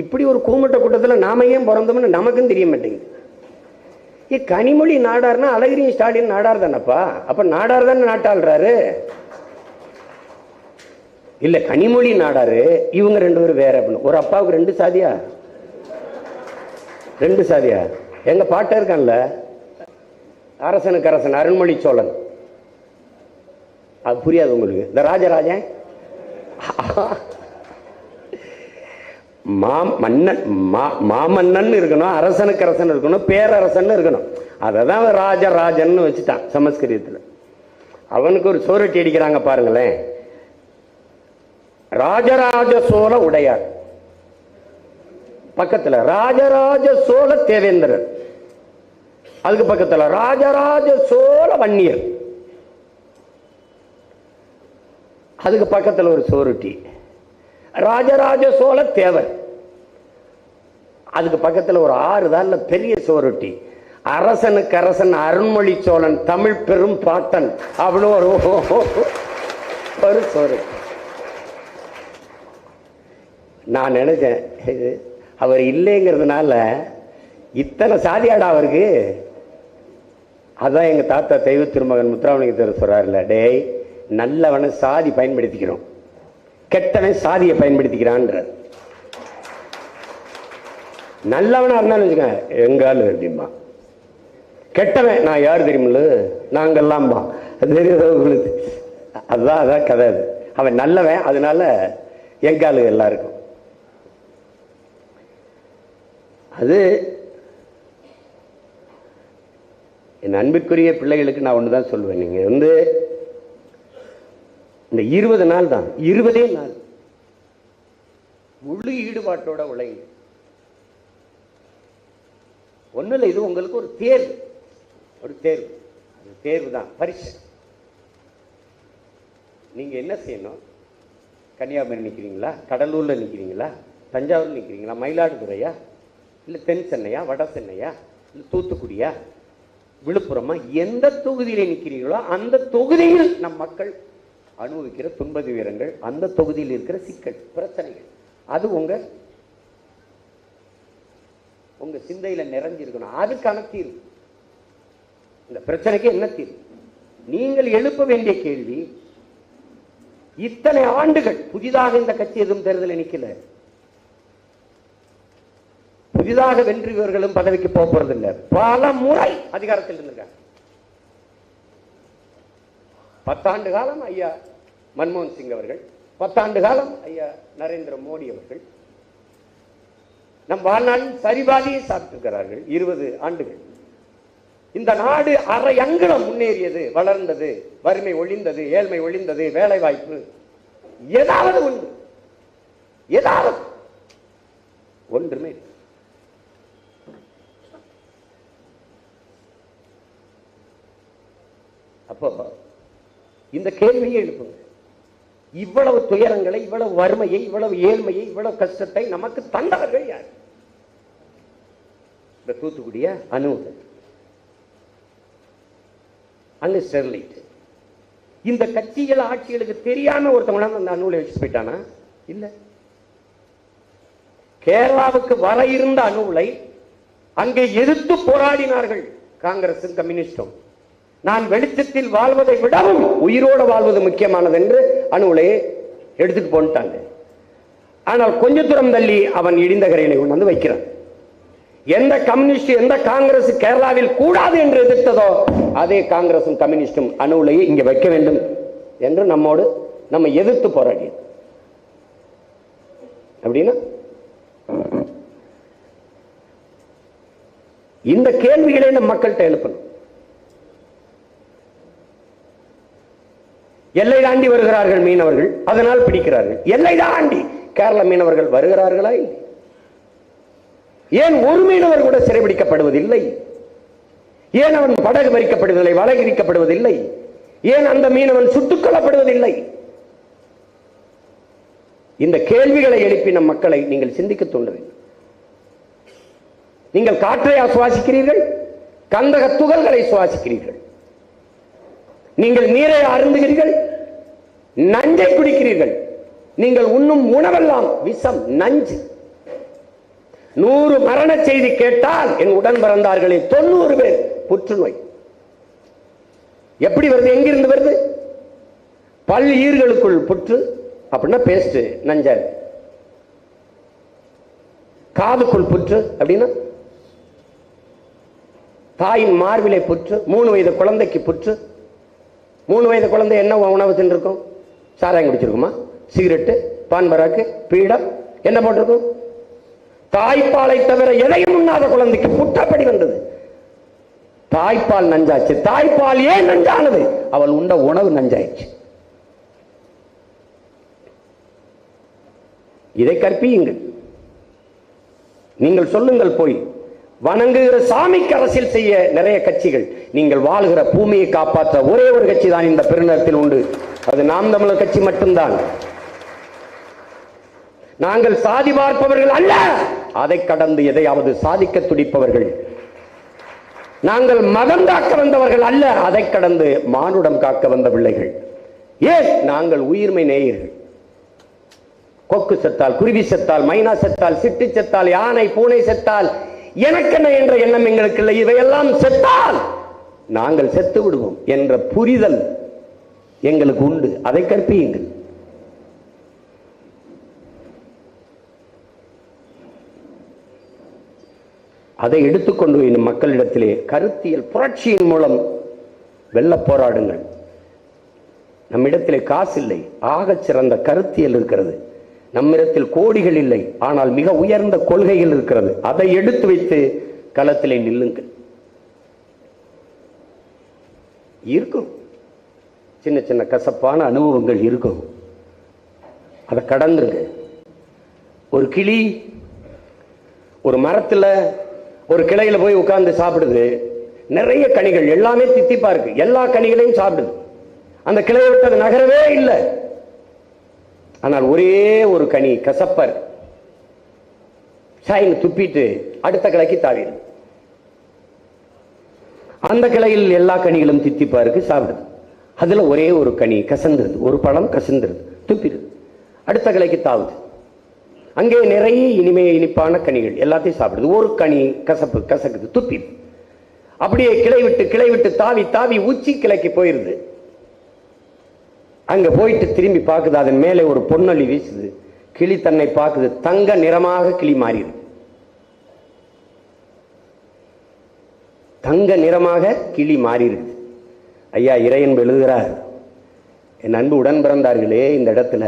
இப்படி ஒரு கூமட்ட கூட்டத்தில் நாம ஏன் பிறந்தோம்னு நமக்கும் தெரிய மாட்டேங்குது. கனிமொழி நாடார்னா அழகிரியும் ஸ்டாலின் நாடார் தானப்பா. அப்ப நாடார் தானே நாட்டாளுறாரு. இல்ல, கனிமொழி நாடாரு, இவங்க 2 பேரும் வேற. ஒரு அப்பாவுக்கு 2 சாதியா? 2 சாதியா? எங்க பாட்ட இருக்கான்ல, அரசனுக்கு அரசன் அருண்மொழி சோழன். அது புரியாது உங்களுக்கு. இந்த ராஜராஜன் மாமன்னன் இருக்கணும், அரசனுக்கு அரசன் இருக்கணும், பேரரசன் இருக்கணும். அததான் ராஜராஜன் வச்சுட்டான் சமஸ்கிருதத்தில். அவனுக்கு ஒரு சோரட்டி அடிக்கிறாங்க பாருங்களேன். ராஜராஜ சோழ உடையார், பக்கத்துல ராஜராஜ சோழ தேவேந்திரர், அதுக்கு பக்கத்துல ராஜராஜ சோழ வன்னியர், அதுக்கு பக்கத்துல ஒரு சோரட்டி ராஜராஜ சோழ தேவர், அதுக்கு பக்கத்துல ஒரு 6 தான் பெரிய சோரட்டி அரசனுக்கு அரசன் அருண்மொழி சோழன் தமிழ் பெரும் பாட்டன் அப்படின்னு ஒரு சோரட்டி. நான் நினைச்சேன், அவர் இல்லைங்கிறதுனால இத்தனை சாதியாடா அவருக்கு. அதான் எங்க தாத்தா தெய்வ திருமகன் முத்துராமலிங்க சொல்றாருல, டேய் நல்லவனை சாதி பயன்படுத்திக்கிறோம், கெட்டவன் சாதியை பயன்படுத்திக்கிறான். நல்லவனா இருந்தாலும் வச்சுக்க எங்காலு அப்படிமா, கெட்டவன் நான் யாரு தெரியுமில்ல, நாங்கெல்லாம் அதுதான் அதான் கதை. அது அவன் நல்லவன், அதனால எங்காலு எல்லாருக்கும். அது என் அன்பிற்குரிய பிள்ளைகளுக்கு நான் ஒண்ணுதான் சொல்லுவேன். நீங்க வந்து இந்த 20 நாள் தான், 20 நாள் முழு ஈடுபாட்டோட உழைங்க. ஒன்றும் இல்லை, இது உங்களுக்கு ஒரு தேர்வு, ஒரு தேர்வு, அந்த தேர்வு தான் பரிசு. நீங்க என்ன செய்யணும்? கன்னியாகுமரி நிற்கிறீங்களா, கடலூர்ல நிற்கிறீங்களா, தஞ்சாவூர் நிற்கிறீங்களா, மயிலாடுதுறையா, இல்லை தென் சென்னையா, வட சென்னையா, இல்லை தூத்துக்குடியா, விழுப்புரமா, எந்த தொகுதியில் நிற்கிறீங்களோ அந்த தொகுதியில் நம் மக்கள் அனுபவிக்கிற துன்ப துயரங்கள், அந்த தொகுதியில் இருக்கிற சிக்கல் பிரச்சனைகள், அது உங்க சிந்தையில நிறைஞ்சிருக்கணும். அதுக்கான தீர்வு. இந்த பிரச்சனைக்கு என்ன தீர்வு? நீங்கள் எழுப்ப வேண்டிய கேள்வி, இத்தனை ஆண்டுகள் புதிதாக இந்த கட்சி எதுவும் தேர்தலில் நிக்கல, புதிதாக வென்றியவர்களும் பதவிக்கு போறதில்லை, பல முறை அதிகாரத்தில் இருந்திருக்காங்க. 10 ஆண்டு காலம் ஐயா மன்மோகன் சிங் அவர்கள், 10 ஆண்டு காலம் ஐயா நரேந்திர மோடி அவர்கள் நம் வாழ்நாளில் சரிபாதியை சாப்பிட்டிருக்கிறார்கள். 20 ஆண்டுகள் இந்த நாடு அரை அங்குலம் முன்னேறியது, வளர்ந்தது, வறுமை ஒழிந்தது, ஏழ்மை ஒழிந்தது, வேலை வாய்ப்பு ஏதாவது ஒன்று, ஏதாவது ஒன்றுமே. அப்போ இந்த கேள்வியை எழுப்புங்க. இவ்வளவு துயரங்களை, இவ்வளவு வறுமையை, இவ்வளவு ஏழ்மையை, இவ்வளவு கஷ்டத்தை நமக்கு தந்தவர்கள் யார்? இந்த தூத்துக்குடிய அணுகு, அங்க ஸ்டெர்லைட். இந்த கட்சிகள் ஆட்சிகளுக்கு தெரியாம ஒருத்தவங்க அந்த அணுகுலை வச்சு போயிட்டானா? இல்ல. கேரளாவுக்கு வர இருந்த அணுகுலை அங்கே எதிர்த்து போராடினார்கள் காங்கிரசும் கம்யூனிஸ்டும். நான் வெளிச்சத்தில் வாழ்வதை விடவும் உயிரோடு வாழ்வது முக்கியமானது என்று அணுகுலையை எடுத்துட்டு போட்டாங்க. ஆனால் கொஞ்ச தூரம் தள்ளி அவன் இடிந்த கரையினை கொண்டு வந்து வைக்கிறான். எந்த கம்யூனிஸ்ட், எந்த காங்கிரஸ் கேரளாவில் கூடாது என்று எதிர்த்ததோ அதே காங்கிரசும் கம்யூனிஸ்டும் அணுகுலையை இங்க வைக்க வேண்டும் என்று நம்ம எதிர்த்து போராடி. அப்படின்னா இந்த கேள்விகளை நம்ம மக்கள்கிட்ட எழுப்பணும். எல்லை தாண்டி வருகிறார்கள் மீனவர்கள், அதனால் பிடிக்கிறார்கள். எல்லை தாண்டி கேரள மீனவர்கள் வருகிறார்களா இல்லை? ஏன் ஒரு மீனவர் கூட சிறைபிடிக்கப்படுவதில்லை? ஏன் அவன் படகு பறிக்கப்படுவதில்லை, வலை விரிக்கப்படுவதில்லை? ஏன் அந்த மீனவன் சுட்டுக் கொல்லப்படுவதில்லை? இந்த கேள்விகளை எழுப்பி நம் மக்களை நீங்கள் சிந்திக்க தூண்ட வேண்டும். நீங்கள் காற்றை சுவாசிக்கிறீர்கள், கந்தக துகள்களை சுவாசிக்கிறீர்கள். நீங்கள் நீரை அருந்துகிறீர்கள், நஞ்சை குடிக்கிறீர்கள். நீங்கள் உண்ணும் உணவெல்லாம் விஷம், நஞ்சு. 100 மரண செய்தி கேட்டால் என் உடன் பிறந்தார்களே 90 பேர் புற்றுநோய். எப்படி வருது? எங்கிருந்து வருது? பல் ஈர்களுக்குள் புற்று அப்படின்னா பேஸ்ட் நஞ்சா இருக்கு. காதுக்குள் புற்று அப்படின்னா தாயின் மார்பிலை புற்று. 3 வயது குழந்தைக்கு புற்று. 3 வயது குழந்தை என்ன உணவு தின்றிருக்கும்? சாராயம் குடிச்சிருக்குமா? சிகரெட்டு, பான்பராக்கு, பீடம் என்ன போட்டிருக்கும்? தாய்ப்பாலை தவிர எதையும் உண்ணாத குழந்தைக்கு புற்றப்படி வந்தது. தாய்ப்பால் நஞ்சாச்சு. தாய்ப்பால் ஏன் நஞ்சானது? அவள் உண்ட உணவு நஞ்சாயிடுச்சு. இதை கற்பியுங்கள். நீங்கள் சொல்லுங்கள். போய் வணங்குகிற சாமிக்கு அரசியல் செய்ய நிறைய கட்சிகள். நீங்கள் வாழ்கிற பூமியை காப்பாற்ற ஒரே ஒரு கட்சி தான் இந்த பெருநிலத்தில் உண்டு. அது நாம் தமிழர் கட்சி மட்டும்தான். நாங்கள் சாதி பார்ப்பவர்கள் அல்ல, அதை கடந்து எதையாவது சாதிக்க துடிப்பவர்கள். நாங்கள் மதம் காக்க வந்தவர்கள் அல்ல, அதை கடந்து மானுடம் காக்க வந்த பிள்ளைகள். ஏன்? நாங்கள் உயிர்மை நேயர்கள். கொக்கு செத்தால், குருவி செத்தால், மைனா செத்தால், சிட்டு செத்தால், யானை பூனை செத்தால் எனக்கென்ன என்ற எண்ணம் எங்களுக்கு இல்லை. இவையெல்லாம் செத்தால் நாங்கள் செத்து விடுவோம் என்ற புரிதல் எங்களுக்கு உண்டு. அதை கற்பியுங்கள். அதை எடுத்துக்கொண்டு போய் மக்களிடத்திலே கருத்தியல் புரட்சியின் மூலம் வெல்ல போராடுங்கள். நம்மிடத்திலே காசு இல்லை, ஆகச் சிறந்த கருத்தியல் இருக்கிறது. நம்மிடத்தில் கோடிகள் இல்லை, ஆனால் மிக உயர்ந்த கொள்கைகள் இருக்கிறது. அதை எடுத்து வைத்து களத்திலே நில்லுங்கள். இருக்கும் சின்ன சின்ன கசப்பான அனுபவங்கள் இருக்கும், அதை கடந்துருங்க. ஒரு கிளி ஒரு மரத்தில் ஒரு கிளையில போய் உட்கார்ந்து சாப்பிடுது. நிறைய கனிகள், எல்லாமே தித்திப்பா இருக்கு. எல்லா கனிகளையும் சாப்பிடுது. அந்த கிளையை விட்டு அது நகரவே இல்லை. ஆனால் ஒரே ஒரு கனி கசப்பர் சாயின்னு துப்பிட்டு அடுத்த கிளைக்கு தாவிடுது. அந்த கிளையில் எல்லா கனிகளும் தித்திப்பா இருக்கு, சாப்பிடுது. அதுல ஒரே ஒரு கனி கசந்துருது, ஒரு பழம் கசந்துருது, துப்பிடுது. அடுத்த கிளைக்கு தாவுது. அங்கே நிறைய இனிப்பான கனிகள் எல்லாத்தையும் சாப்பிடுது. ஒரு கனி கசப்பு கசக்குது, துப்பிடுது. அப்படியே கிளை விட்டு தாவி தாவி உச்சி கிளைக்கு போயிருது. அங்க போயிட்டு திரும்பி பார்க்குது. அதன் மேலே ஒரு பொன்னொளி வீசுது. கிளி தன்னை பார்க்குது. தங்க நிறமாக கிளி மாறிடுது. தங்க நிறமாக கிளி மாறிடுது. ஐயா இறையன்பு எழுதுகிறார், என் அன்பு உடன் பிறந்தார்களே, இந்த இடத்துல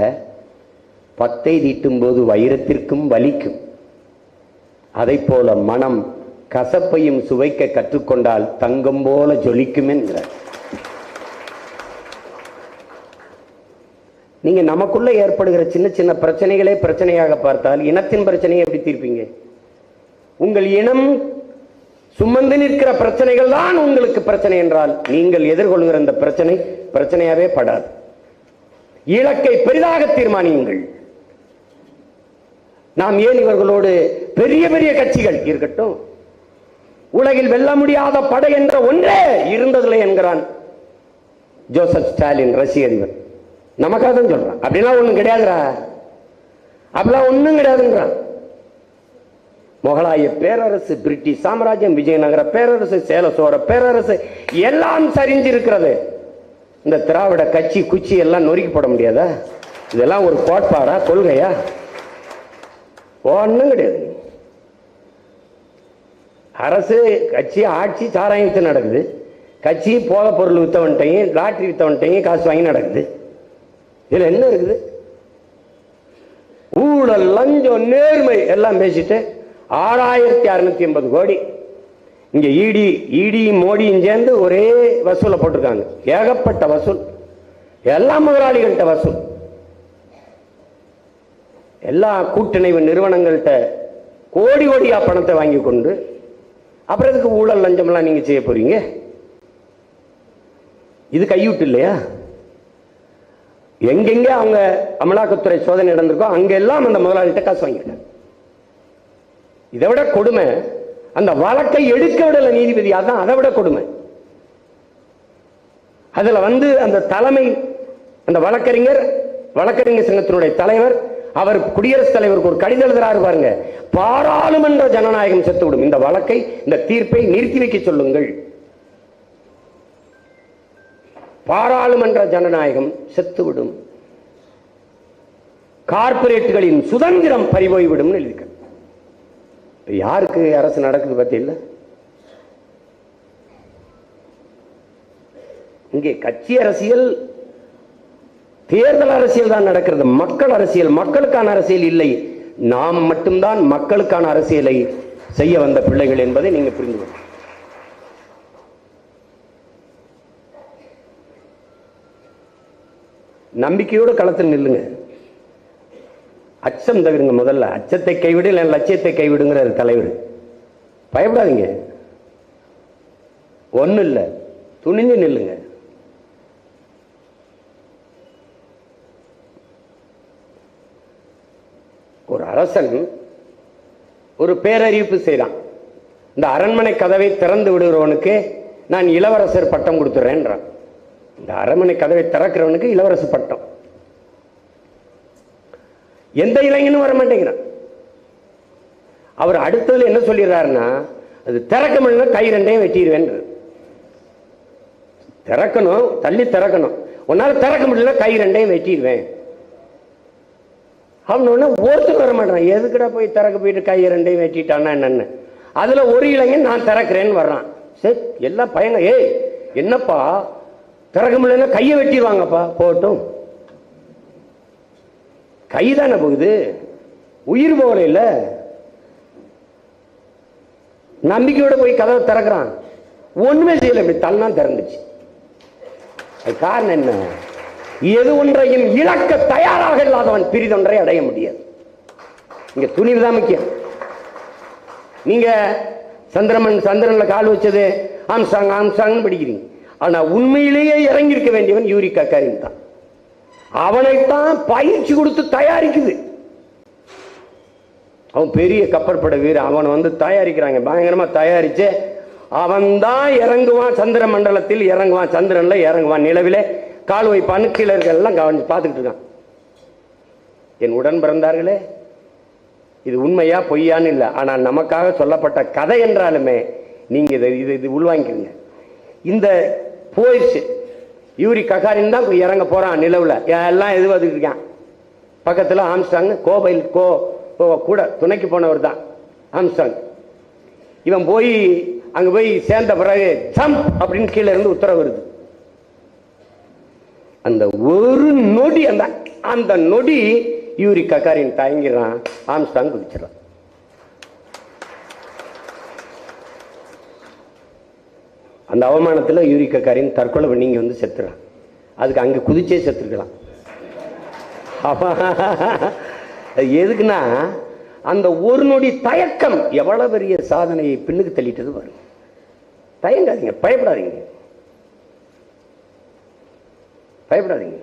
பத்தை தீட்டும் போது வைரத்திற்கும் வலிக்கும், அதை போல மனம் கசப்பையும் சுவைக்க கற்றுக்கொண்டால் தங்கம் போல ஜொலிக்கும் என்கிறார். நீங்க நமக்குள்ள ஏற்படுகிற சின்ன சின்ன பிரச்சனைகளே பிரச்சனையாக பார்த்தால் இனத்தின் பிரச்சனையை எப்படி தீர்ப்பீங்க? உங்கள் இனம் சுமந்து நிற்கிற பிரச்சனைகள் தான் உங்களுக்கு பிரச்சனை என்றால் நீங்கள் எதிர்கொள்கிற அந்த பிரச்சனை பிரச்சனையாவே படாது. இலக்கை பெரிதாக தீர்மானியுங்கள். நாம் ஏன் இவர்களோடு பெரிய பெரிய கட்சிகள் இருக்கட்டும், உலகில் வெல்ல முடியாத படை என்ற ஒன்றே இருந்ததில்லை என்கிறான் ஜோசப் ஸ்டாலின், ரஷ்ய அதிபர். நமக்காக தான் சொல்றான். அப்படின்னா ஒண்ணும் கிடையாதுரா, அப்படிலாம் ஒண்ணும் கிடையாதுன்றான். முகலாய பேரரசு, பிரிட்டிஷ் சாம்ராஜ்யம், விஜயநகர பேரரசு, சேல சோழ பேரரசு எல்லாம் சரிஞ்சிருக்கிறது. இந்த திராவிட கட்சி குச்சி எல்லாம் நொறுக்கி போட முடியாதா? இதெல்லாம் ஒரு கோட்பாடா, கொள்கையா? ஒன்றும் கிடையாது. அரசு கட்சி ஆட்சி சாராயத்து நடக்குது. கட்சி போத பொருள் வித்தவன்ட்டையும் லாட்டரி வித்தவன்ட்டையும் காசு வாங்கி நடக்குது. இதுல என்ன இருக்குது? ஊழல், லஞ்சம், நேர்மை எல்லாம் பேசிட்டு 6680 கோடி இங்க இடி மோடியும் சேர்ந்து ஒரே வசூலை போட்டிருக்காங்க. ஏகப்பட்ட வசூல், எல்லா முதலாளிகள்கிட்ட வசூல், எல்லா கூட்டிணைவு நிறுவனங்கள்கிட்ட கோடி கோடியா பணத்தை வாங்கி கொண்டு அப்புறம் இதுக்கு ஊழல் லஞ்சம் எல்லாம் நீங்க செய்ய போறீங்க? இது கையூட்டு இல்லையா? எங்கெங்க அவங்க அமலாக்கத்துறை சோதனை நடந்திருக்கோ அங்கெல்லாம் அந்த முதலாளிகிட்ட காசு வாங்கியிருக்காங்க. இதை விட கொடுமை, அந்த வழக்கை எடுக்க விடல நீதிபதி. அதான் அதை விட கொடுமை. அதுல அந்த தலைமை, அந்த வழக்கறிஞர் சங்கத்தினுடைய தலைவர், அவர் குடியரசுத் தலைவருக்கு ஒரு கடிதம் எழுதுறாரு பாருங்க. பாராளுமன்ற ஜனநாயகம் செத்துவிடும், இந்த வழக்கை, இந்த தீர்ப்பை நிறுத்தி வைக்க சொல்லுங்கள். பாராளுமன்ற ஜனநாயகம் செத்துவிடும், கார்பரேட்டுகளின் சுதந்திரம் பறிபோய்விடும் எழுதிக்க. யாருக்கு அரசு நடக்குது பத்தியில்ல? இங்கே கட்சி அரசியல், தேர்தல் அரசியல் தான் நடக்கிறது. மக்கள் அரசியல், மக்களுக்கான அரசியல் இல்லை. நாம் மட்டும்தான் மக்களுக்கான அரசியலை செய்ய வந்த பிள்ளைகள் என்பதை நீங்க புரிந்து கொள்ள. நம்பிக்கையோடு களத்தில் நில்லுங்க. அச்சம் தவிருங்க. முதல்ல அச்சத்தை கைவிடு, இல்லை லட்சியத்தை கைவிடுங்கிற தலைவர். பயப்படாதீங்க, ஒன்னும் இல்லை, துணிஞ்சு நில்லுங்க. ஒரு அரசன் ஒரு பேரறிவிப்பு செய்யறான். இந்த அரண்மனை கதவை திறந்து விடுகிறவனுக்கு நான் இளவரசர் பட்டம் கொடுத்துறேன்றான். இந்த அரண்மனை கதவை திறக்கிறவனுக்கு இளவரசர் பட்டம். எந்த இளைஞனும் வர மாட்டேங்கிறான். அவர் அடுத்ததுல என்ன சொல்லிடுறாருன்னா, அது திறக்க முடியல கை ரெண்டையும் வெட்டிடுவேன். திறக்கணும், தள்ளி திறக்கணும். உன்னால திறக்க முடியல கை ரெண்டையும் வெட்டிடுவேன். அவனு ஒருத்தர் வர மாட்டான். எதுக்குடா போய் திறக்க போயிட்டு கை ரெண்டையும் வெட்டிட்டான்னா என்னன்னு. அதுல ஒரு இளைஞன் நான் திறக்கிறேன்னு வர்றான். சரி, எல்லாம் பயங்க. ஏய் என்னப்பா திறக்க முடியல கையை வெட்டிடுவாங்கப்பா. போட்டும், கைதானே போகுது, உயிர் போகல. இல்ல, நம்பிக்கையோட போய் கதவை திறக்கிறான். ஒண்ணுமே செய்யல, இப்படி தள்ளா திறந்துச்சு. காரணம் என்ன? எது ஒன்றையும் இழக்க தயாராக இல்லாதவன் பிரிதொன்றை அடைய முடியாது. இங்க துணிவு தான் முக்கியம். நீங்க சந்திரன்ல கால் வச்சது ஆம்சாங் படிக்கிறீங்க. ஆனா உண்மையிலேயே இறங்கி இருக்க வேண்டியவன் யூரி ககாரின் தான். அவனைத்தான் பயிற்சி கொடுத்து தயாரிக்குது. அவன் பெரிய கப்பற்பட வீரர். அவன் தயாரிக்கிறாங்க, பயங்கரமா தயாரிச்சு அவன் தான் இறங்குவான். சந்திர மண்டலத்தில் இறங்குவான், சந்திரன்ல இறங்குவான், நிலவிலே கால் வைப்பான்னு கீழர்கள் எல்லாம் கவனிச்சு பார்த்துக்கிட்டு இருக்கான். என் உடன் பிறந்தார்களே, இது உண்மையா பொய்யான்னு இல்லை, ஆனால் நமக்காக சொல்லப்பட்ட கதை என்றாலுமே நீங்க இது உள்வாங்கிக்கிறீங்க. இந்த போயிடுச்சு. யூரி ககாரின் தான் இறங்க போறான் நிலவுல. எல்லாம் எதிர்பார்த்துட்டு இருக்கான். பக்கத்துல ஆம்ஸ்டாங் கூட துணைக்கு போனவர் தான் ஆம்ஸ்டாங். இவன் போய் அங்க போய் சேர்ந்த பிறகு ஜம்ப் அப்படின்னு கீழே இருந்து உத்தரவு வருது. அந்த ஒரு நொடி, அந்த நொடி யூரி ககாரின் தயங்கிறான், ஆம்ஸ்டாங் குதிச்சிடறான். அந்த அவமானத்தில் யூரி ககாரின் தற்கொலை பண்ணி செத்துறான். அதுக்கு அங்க குதிச்சே செத்துருக்கலாம். எதுக்குன்னா அந்த ஒரு நொடி தயக்கம் எவ்வளவு பெரிய சாதனையை பின்னுக்கு தள்ளிட்டது பாருங்க. தயங்காதீங்க, பயப்படாதீங்க, பயப்படாதீங்க.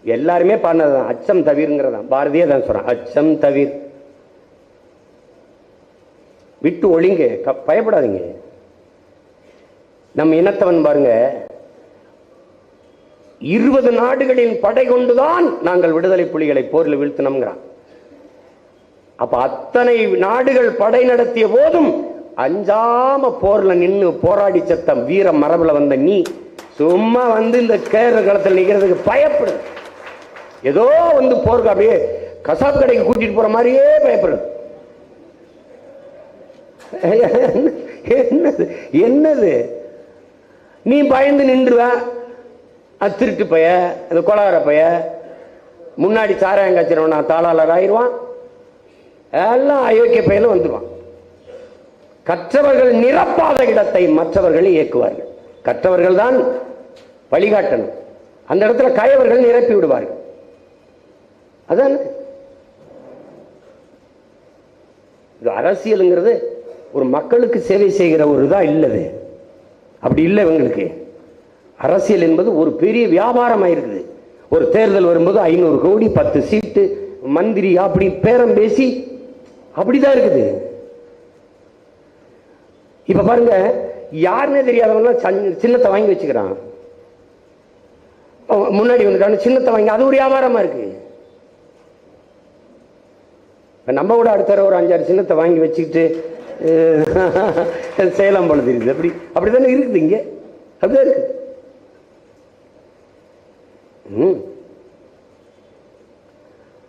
எல்லாருமே பாடினதுதான் அச்சம் தவிர்ங்கிறதான். பாரதியே தான் சொல்றான், அச்சம் தவிர், விட்டு ஒளிங்க, பயப்படாதீங்க. நம்ம இனத்தவன் பாருங்க, 20 நாடுகளின் படை கொண்டுதான் நாங்கள் விடுதலை புலிகளை போரில் வீழ்த்தினோம்ங்கிறான். அப்ப அத்தனை நாடுகள் படை நடத்திய போதும் அஞ்சாம போர்ல நின்று போராடி சத்தம் வீர மரபுல வந்த நீ சும்மா இந்த கேர களத்தில் நிக்கிறதுக்கு பயப்படு. ஏதோ போருக்கு அப்படியே கசாப் கடைக்கு கூட்டிட்டு போற மாதிரியே பயப்படுறது. என்னது நீ பயந்து நின்றுவ. திருட்டு பைய, அந்த கொலார பைய, முன்னாடி சாராயம் காய்ச்சிறவனா தாளாளர் ஆயிடுவான், எல்லாம் அயோக்கிய பையனும் வந்துடுவான். கற்றவர்கள் நிரப்பாத இடத்தை மற்றவர்கள் இயக்குவார்கள். கற்றவர்கள் தான் வழிகாட்டணும். அந்த இடத்துல கயவர்கள் நிரப்பி விடுவார்கள். அதான் இது. அரசியலுங்கிறது ஒரு மக்களுக்கு சேவை செய்கிற ஒரு இதா இல்லது. அப்படி இல்லை இவங்களுக்கு. அரசியல் என்பது ஒரு பெரிய வியாபாரமாக இருக்குது. ஒரு தேர்தல் வரும்போது 500 கோடி 10 சீட்டு மந்திரி அப்படி பேரம் பேசி அப்படிதான் இருக்குது. இப்ப பாருங்க, யாருன்னே தெரியாதவங்க சின்னத்தை வாங்கி வச்சுக்கிறான். முன்னாடி வந்துட்டான சின்னத்தை வாங்கி, அது ஒரு வியாபாரமா இருக்கு. நம்ம கூட அடுத்த ஒரு 5-6 சின்னத்தை வாங்கி வச்சுக்கிட்டு சேலம் போல தெரியுது. அப்படித்தானே இருக்குது. இங்க அப்படிதான் இருக்கு.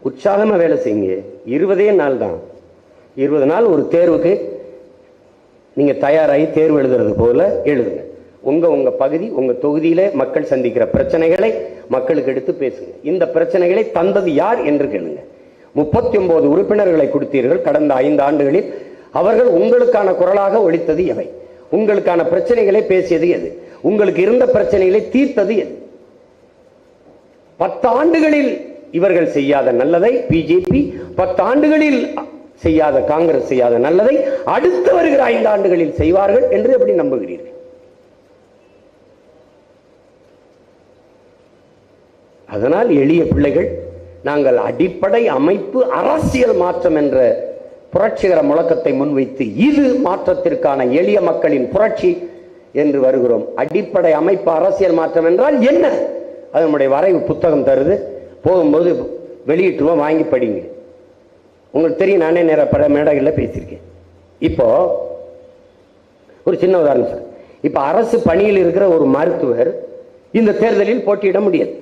உற்சாகமா வேலை செய்யுங்க. 20 நாள் தான். 20 நாள் ஒரு தேர்வுக்கு நீங்க தயாராகி தேர்வு எழுதுறது போல எழுதுங்க. உங்க பகுதி, உங்க தொகுதியில மக்கள் சந்திக்கிற பிரச்சனைகளை மக்களுக்கு எடுத்து பேசுங்க. இந்த பிரச்சனைகளை தந்தது யார் என்று கேளுங்க. 39 உறுப்பினர்களை கொடுத்தீர்கள் கடந்த 5 ஆண்டுகளில். அவர்கள் உங்களுக்கான குரலாக ஒலித்தது எவை? உங்களுக்கான பிரச்சனைகளை பேசியது எது? உங்களுக்கு இருந்த பிரச்சனைகளை தீர்த்தது எது? 10 ஆண்டுகளில் இவர்கள் செய்யாத நல்லதை பிஜேபி, 10 ஆண்டுகளில் செய்யாத காங்கிரஸ் செய்யாத நல்லதை அடுத்து வருகிற 5 ஆண்டுகளில் செய்வார்கள் என்று எப்படி நம்புகிறீர்கள்? அதனால் எளிய பிள்ளைகள், நாங்கள் அடிப்படை அமைப்பு அரசியல் மாற்றம் என்ற புரட்சிகர முழக்கத்தை முன்வைத்து இது மாற்றத்திற்கான எளிய மக்களின் புரட்சி என்று வருகிறோம். அடிப்படை அமைப்பு அரசியல் மாற்றம் என்றால் என்ன? அது நம்முடைய வரைவு புத்தகம் தருது. போகும்போது வெளியிட்டுருவோம், வாங்கி படிங்க. உங்களுக்கு தெரியும், நானே நேர பல மேடைகளில் பேசியிருக்கேன். இப்போ ஒரு சின்ன உதாரணம் சார். இப்போ அரசு பணியில் இருக்கிற ஒரு மருத்துவர் இந்த தேர்தலில் போட்டியிட முடியாது.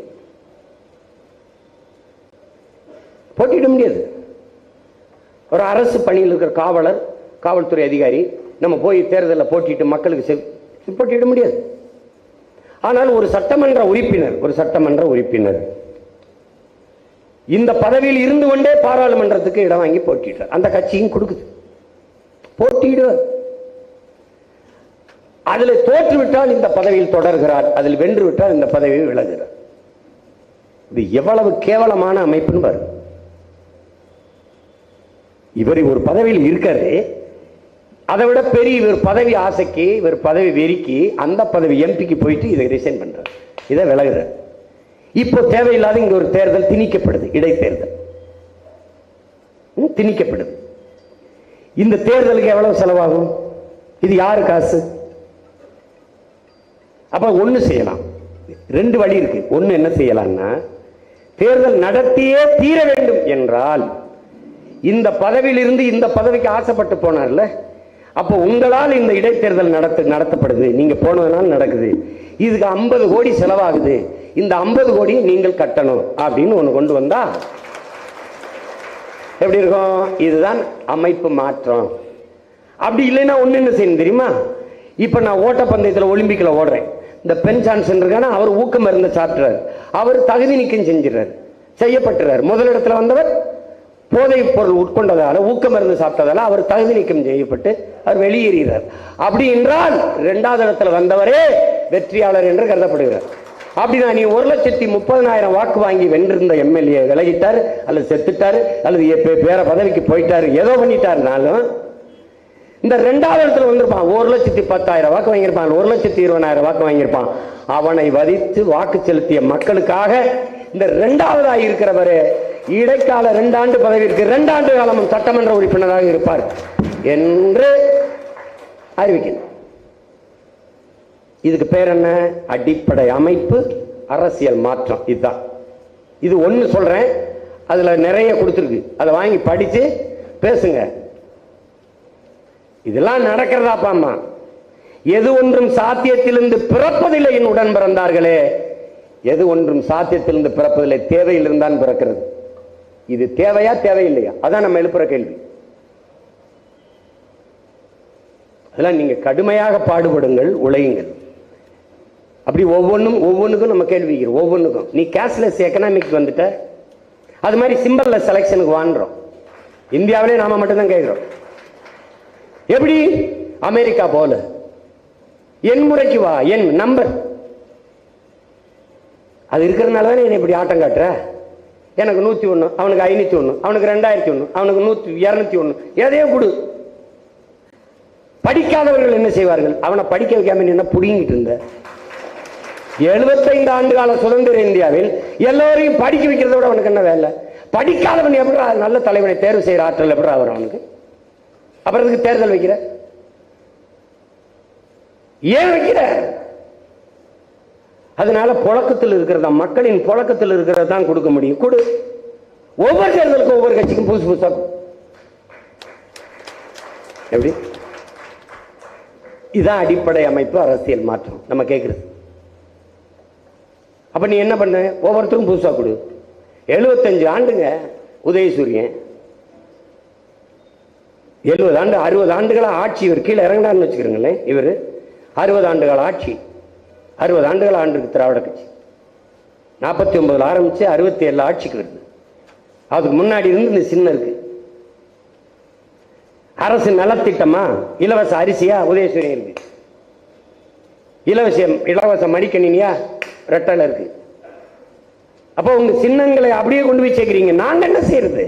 ஒரு அரசு பணியில் இருக்கிற காவலர், காவல்துறை அதிகாரி நம்ம போய் தேர்தலில் போட்டிட்டு மக்களுக்கு போட்டியிட முடியாது. ஆனால் ஒரு சட்டமன்ற உறுப்பினர் இந்த பதவியில் இருந்து கொண்டே பாராளுமன்றத்துக்கு இடம் வாங்கி போட்டிட்டார். அந்த கட்சியும் கொடுக்குது, போட்டியிடுவார். அதில் தோற்றுவிட்டால் இந்த பதவியில் தொடர்கிறார், அதில் வென்று விட்டால் இந்த பதவியை விலகுகிறார். இது எவ்வளவு கேவலமான அமைப்புன்னு பாருங்க. இவர் ஒரு பதவியில் இருக்காரு, அதை விட பெரிய இவர் பதவி ஆசைக்கு, இவர் பதவி வெறிக்கு அந்த பதவி எம்பிக்கு போயிட்டு இதை ரிசைன் பண்றார், இதை விலகுறார். இப்போ தேவையில்லாத இங்க ஒரு தேர்தல் திணிக்கப்படுது, இடைத்தேர்தல் திணிக்கப்படுது. இந்த தேர்தலுக்கு எவ்வளவு செலவாகும்? இது யாரு காசு? அப்ப ஒண்ணு செய்யலாம், 2 வழி இருக்கு. ஒண்ணு என்ன செய்யலாம்னா, தேர்தல் நடத்தியே தீர வேண்டும் என்றால், இந்த பதவியில் இருந்து இந்த பதவிக்கு ஆசைப்பட்டு போனார்ல, அப்போ உங்களால் இந்த இடைத்தேர்தல் நடத்தப்படுது, நீங்க போனதுனால நடக்குது, இதுக்கு 50 கோடி செலவாகுது, இந்த 50 கோடியை நீங்கள் கட்டணும் அப்படின்னு ஒண்ணு கொண்டு வந்தா எப்படி இருக்கும்? இதுதான் அமைப்பு மாற்றம். அப்படி இல்லைன்னா ஒண்ணு என்ன செய்யணும் தெரியுமா? இப்ப நான் ஓட்டப்பந்தயத்தில் ஒலிம்பிக்ல ஓடுறேன், இந்த பென் ஜான்சன் இருக்கான, அவர் ஊக்க மருந்து சாப்பிட்றாரு, அவர் தகுதி நீக்கம் செய்யப்பட்டுறாரு. முதலிடத்துல வந்தவர் போதை பொருள் உட்கொண்டதால, ஊக்க மருந்து சாப்பிட்டதால அவர் தகுதி நீக்கம் செய்யப்பட்டு அவர் வெளியேறுகிறார். அப்படி என்றால் 2வது இடத்துல வந்தவரே வெற்றியாளர் என்று கருதப்படுகிறார். அப்படின்னா நீ 1,30,000 வாக்கு வாங்கி வென்றிருந்த எம்எல்ஏ விலகிட்டாரு, அல்லது செத்துட்டாரு, அல்லது வேற பதவிக்கு போயிட்டாரு, ஏதோ பண்ணிட்டாருனாலும் இந்த 2வது இடத்துல வந்திருப்பான், 1,10,000 வாக்கு வாங்கியிருப்பான், 1,20,000 வாக்கு வாங்கியிருப்பான். அவனை வதித்து வாக்கு செலுத்திய மக்களுக்காக இந்த 2வதாக இருக்கிறவரே இடைக்கால 2 ஆண்டு பதவிக்கு 2 ஆண்டு காலமும் சட்டமன்ற உறுப்பினராக இருப்பார் என்று அறிவிக்கணும். இதுக்கு பேர் என்ன? அடிப்படை அமைப்பு அரசியல் மாற்றம். இதுதான். இது ஒண்ணு சொல்றேன், அதுல நிறைய கொடுத்துருக்கு, அதை வாங்கி படிச்சு பேசுங்க. இதெல்லாம் நடக்கிறதாப்பாமா? எது ஒன்றும் சாத்தியத்திலிருந்து பிறப்பதில்லை என் உடன் பிறந்தார்களே, எது ஒன்றும் சாத்தியத்திலிருந்து பிறப்பதில்லை, தேவையிலிருந்தான் பிறக்கிறது. இது தேவையா தேவையில்லையா? அதான் நம்ம எழுப்புற கேள்வி. அதெல்லாம் நீங்க கடுமையாக பாடுபடுங்கள், உழையுங்கள். அப்படி ஒவ்வொன்றுக்கும் நம்ம கேள்வி, ஒவ்வொன்றுக்கும். நீ கேஷ்லெஸ் எக்கனாமிக்ஸ் வந்துட்ட, அது மாதிரி சிம்பிள்ல செலக்ஷனுக்கு வாங்குறோம். இந்தியாவிலே நாம மட்டும்தான் கேட்கிறோம். எப்படி அமெரிக்கா போல என் முறைக்கு வா, என் நம்பர் அது இருக்கிறதுனால தானே என்ன இப்படி ஆட்டம் காட்டுற. எனக்கு 101, அவனுக்கு 501, அவனுக்கு 2001, அவனுக்கு 201, எதையோ கொடு. படிக்காதவர்கள் என்ன செய்வார்கள்? அவனை படிக்க வைக்காம என்ன புடிங்கிட்டு இருந்த? 75 ஆண்டு கால சுதந்திர இந்தியாவில் எல்லோரையும் படிக்க வைக்கிறத விட அவனுக்கு என்ன வேலை? படிக்காதவன் எப்படி நல்ல தலைவனை தேர்வு செய்யற ஆற்றல் எப்படி வரும் அவனுக்கு? அப்புறம் தேர்தல் வைக்கிற? ஏன் வைக்கிற? அதனால புழக்கத்தில் இருக்கிறதா, மக்களின் புழக்கத்தில் இருக்கிறத தான் கொடுக்க முடியும். கொடு. ஒவ்வொரு தேர்தலுக்கும் ஒவ்வொரு கட்சிக்கும் புதுசு புதுசா எப்படி? இதான் அடிப்படை அமைப்பு அரசியல் மாற்றம் நம்ம கேட்கிறது. அப்ப நீ என்ன பண்ண? ஒவ்வொருத்தரும் புதுசா கொடு. 75 ஆண்டுங்க உதயசூரியன், 70 ஆண்டு 60 ஆண்டுகளா ஆட்சி. இவர் கீழே இறங்கினார்னு வச்சுக்கிறீங்களேன். இவர் 60 ஆண்டுகள் ஆட்சி, 60 ஆண்டுகள் ஆண்டு திராவிட கட்சி 49 ஆரம்பிச்சு 67 ஆட்சிக்கு வருது. அதுக்கு முன்னாடி இருந்து இந்த சின்ன இருக்கு. அரசு நலத்திட்டமா, இலவச அரிசியா உதயசூரியன் இருக்கு. இலவச மடிக்கணினியா ரெட்டல இருக்கு. அப்போ உங்க சின்னங்களை அப்படியே கொண்டு போய் சேர்க்கிறீங்க. நாங்க என்ன செய்யறது?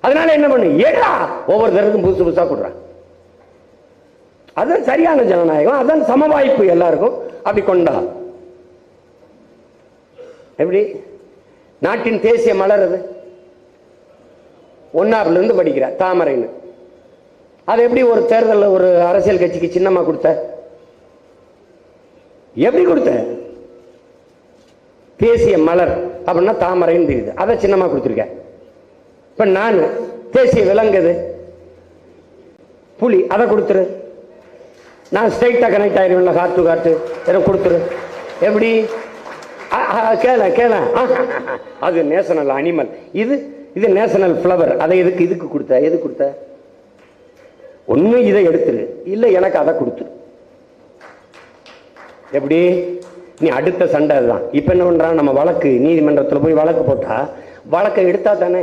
அதனால என்ன பண்ணு, ஏடா ஒவ்வொரு தரத்துக்கும் புதுசு புதுசா கொடுறான். அதான் சரியான ஜனநாயகம், அதான் சம வாய்ப்பு எல்லாருக்கும். அப்படி கொண்டா எப்படி? நாட்டின் தேசிய மலர் அது 1ஆப்ல இருந்து படிக்கிற தாமரைன்னு. அது எப்படி ஒரு தேர்தலில் ஒரு அரசியல் கட்சிக்கு சின்னமா கொடுத்த? எப்படி கொடுத்த? தேசிய மலர் அப்படின்னா தாமரைன்னு தெரியுது, அதை சின்னமா கொடுத்துருக்க. இப்ப நான் தேசிய விலங்குது புலி, அதை கொடுத்துரு. நான் ஸ்ட்ரைட்டா கனெக்ட் ஆயிருவேன், காட்டு காட்டு எனக்கு கொடுத்துரு. எப்படி? கேள அது நேஷனல் அனிமல், இது நேஷனல் ஃபிளவர். அதை இதுக்கு கொடுத்த? எது கொடுத்த? ஒண்ணு இதை எடுத்துரு, இல்ல எனக்கு அதை கொடுத்துரு. எப்படி? நீ அடுத்த சண்டை அதுதான். இப்ப என்ன பண்றான்? நம்ம வழக்கு நீதிமன்றத்தில் போய் வழக்கு போட்டா வழக்கை எடுத்தா தானே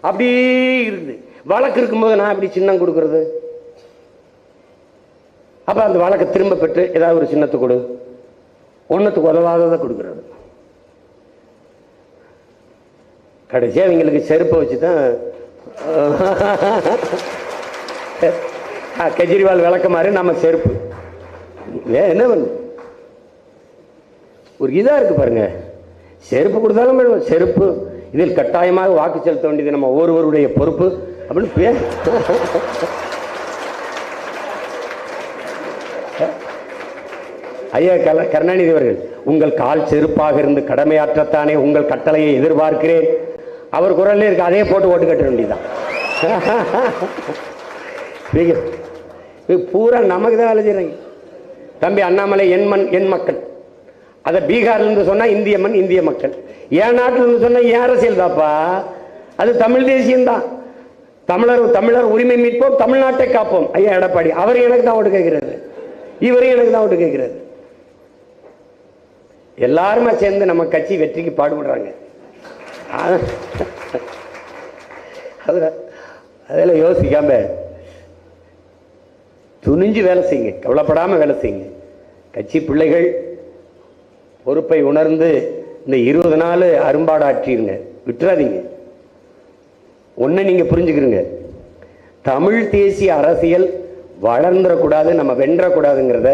அப்படி இருக்குது. வழக்கு இருக்கும்போது நான் எப்படி சின்னம் கொடுக்கறது? அப்ப அந்த வழக்கை திரும்ப பெற்று ஏதாவது ஒரு சின்னத்தை கொடு. ஒன்னுத்துக்கு உதவாததை கொடுக்கறது. கடைசியா அவங்களுக்கு செருப்பை வச்சுதான் கெஜ்ரிவால் விளக்க மாதிரி நம்ம செருப்பு. என்ன பண்ணு? ஒரு இதா இருக்கு பாருங்க. செருப்பு கொடுத்தாலும் செருப்பு, இதில் கட்டாயமாக வாக்கு செலுத்த வேண்டியது நம்ம ஒருவருடைய பொறுப்பு அப்படின்னு ஐயா கருணாநிதி அவர்கள், உங்கள் கால் செருப்பாக இருந்து கடமையாற்றத்தானே உங்கள் கட்டளையை எதிர்பார்க்கிறேன். அவர் குரல்ல இருக்கு, அதே போட்டு ஓட்டு கட்ட வேண்டியதான். பூரா நமக்கு தான் வேலை செய்யறாங்க. தம்பி அண்ணாமலை என் மண் என் மக்கள், அதை பீகார்ல இருந்து சொன்னா இந்திய மண் இந்திய மக்கள், என் நாட்டில் இருந்து சொன்னா என் அரசியல் தாப்பா, அது தமிழ் தேசியம் தான். தமிழர் உரிமை மீட்போம், தமிழ்நாட்டை காப்போம். ஐயா எடப்பாடி அவர் எனக்கு தான் ஓட்டு கேட்கிறாரு, இவரையும் எனக்கு தான் ஓட்டு கேட்கிறாரு. எல்லாருமே சேர்ந்து நம்ம கட்சி வெற்றிக்கு பாடுபடுறாங்க. அதெல்லாம் யோசிக்காம துணிஞ்சு வேலை செய்யுங்க, கவலைப்படாம வேலை செய்யுங்க. கட்சி பிள்ளைகள் பொறுப்பை உணர்ந்து இந்த 20 நாள் அரும்பாடாற்றிருங்க, விட்டுறாதீங்க. ஒன்னு நீங்க புரிஞ்சுக்கிறீங்க, தமிழ் தேசிய அரசியல் வளர்ந்துடக்கூடாது, நம்ம வென்றக்கூடாதுங்கிறத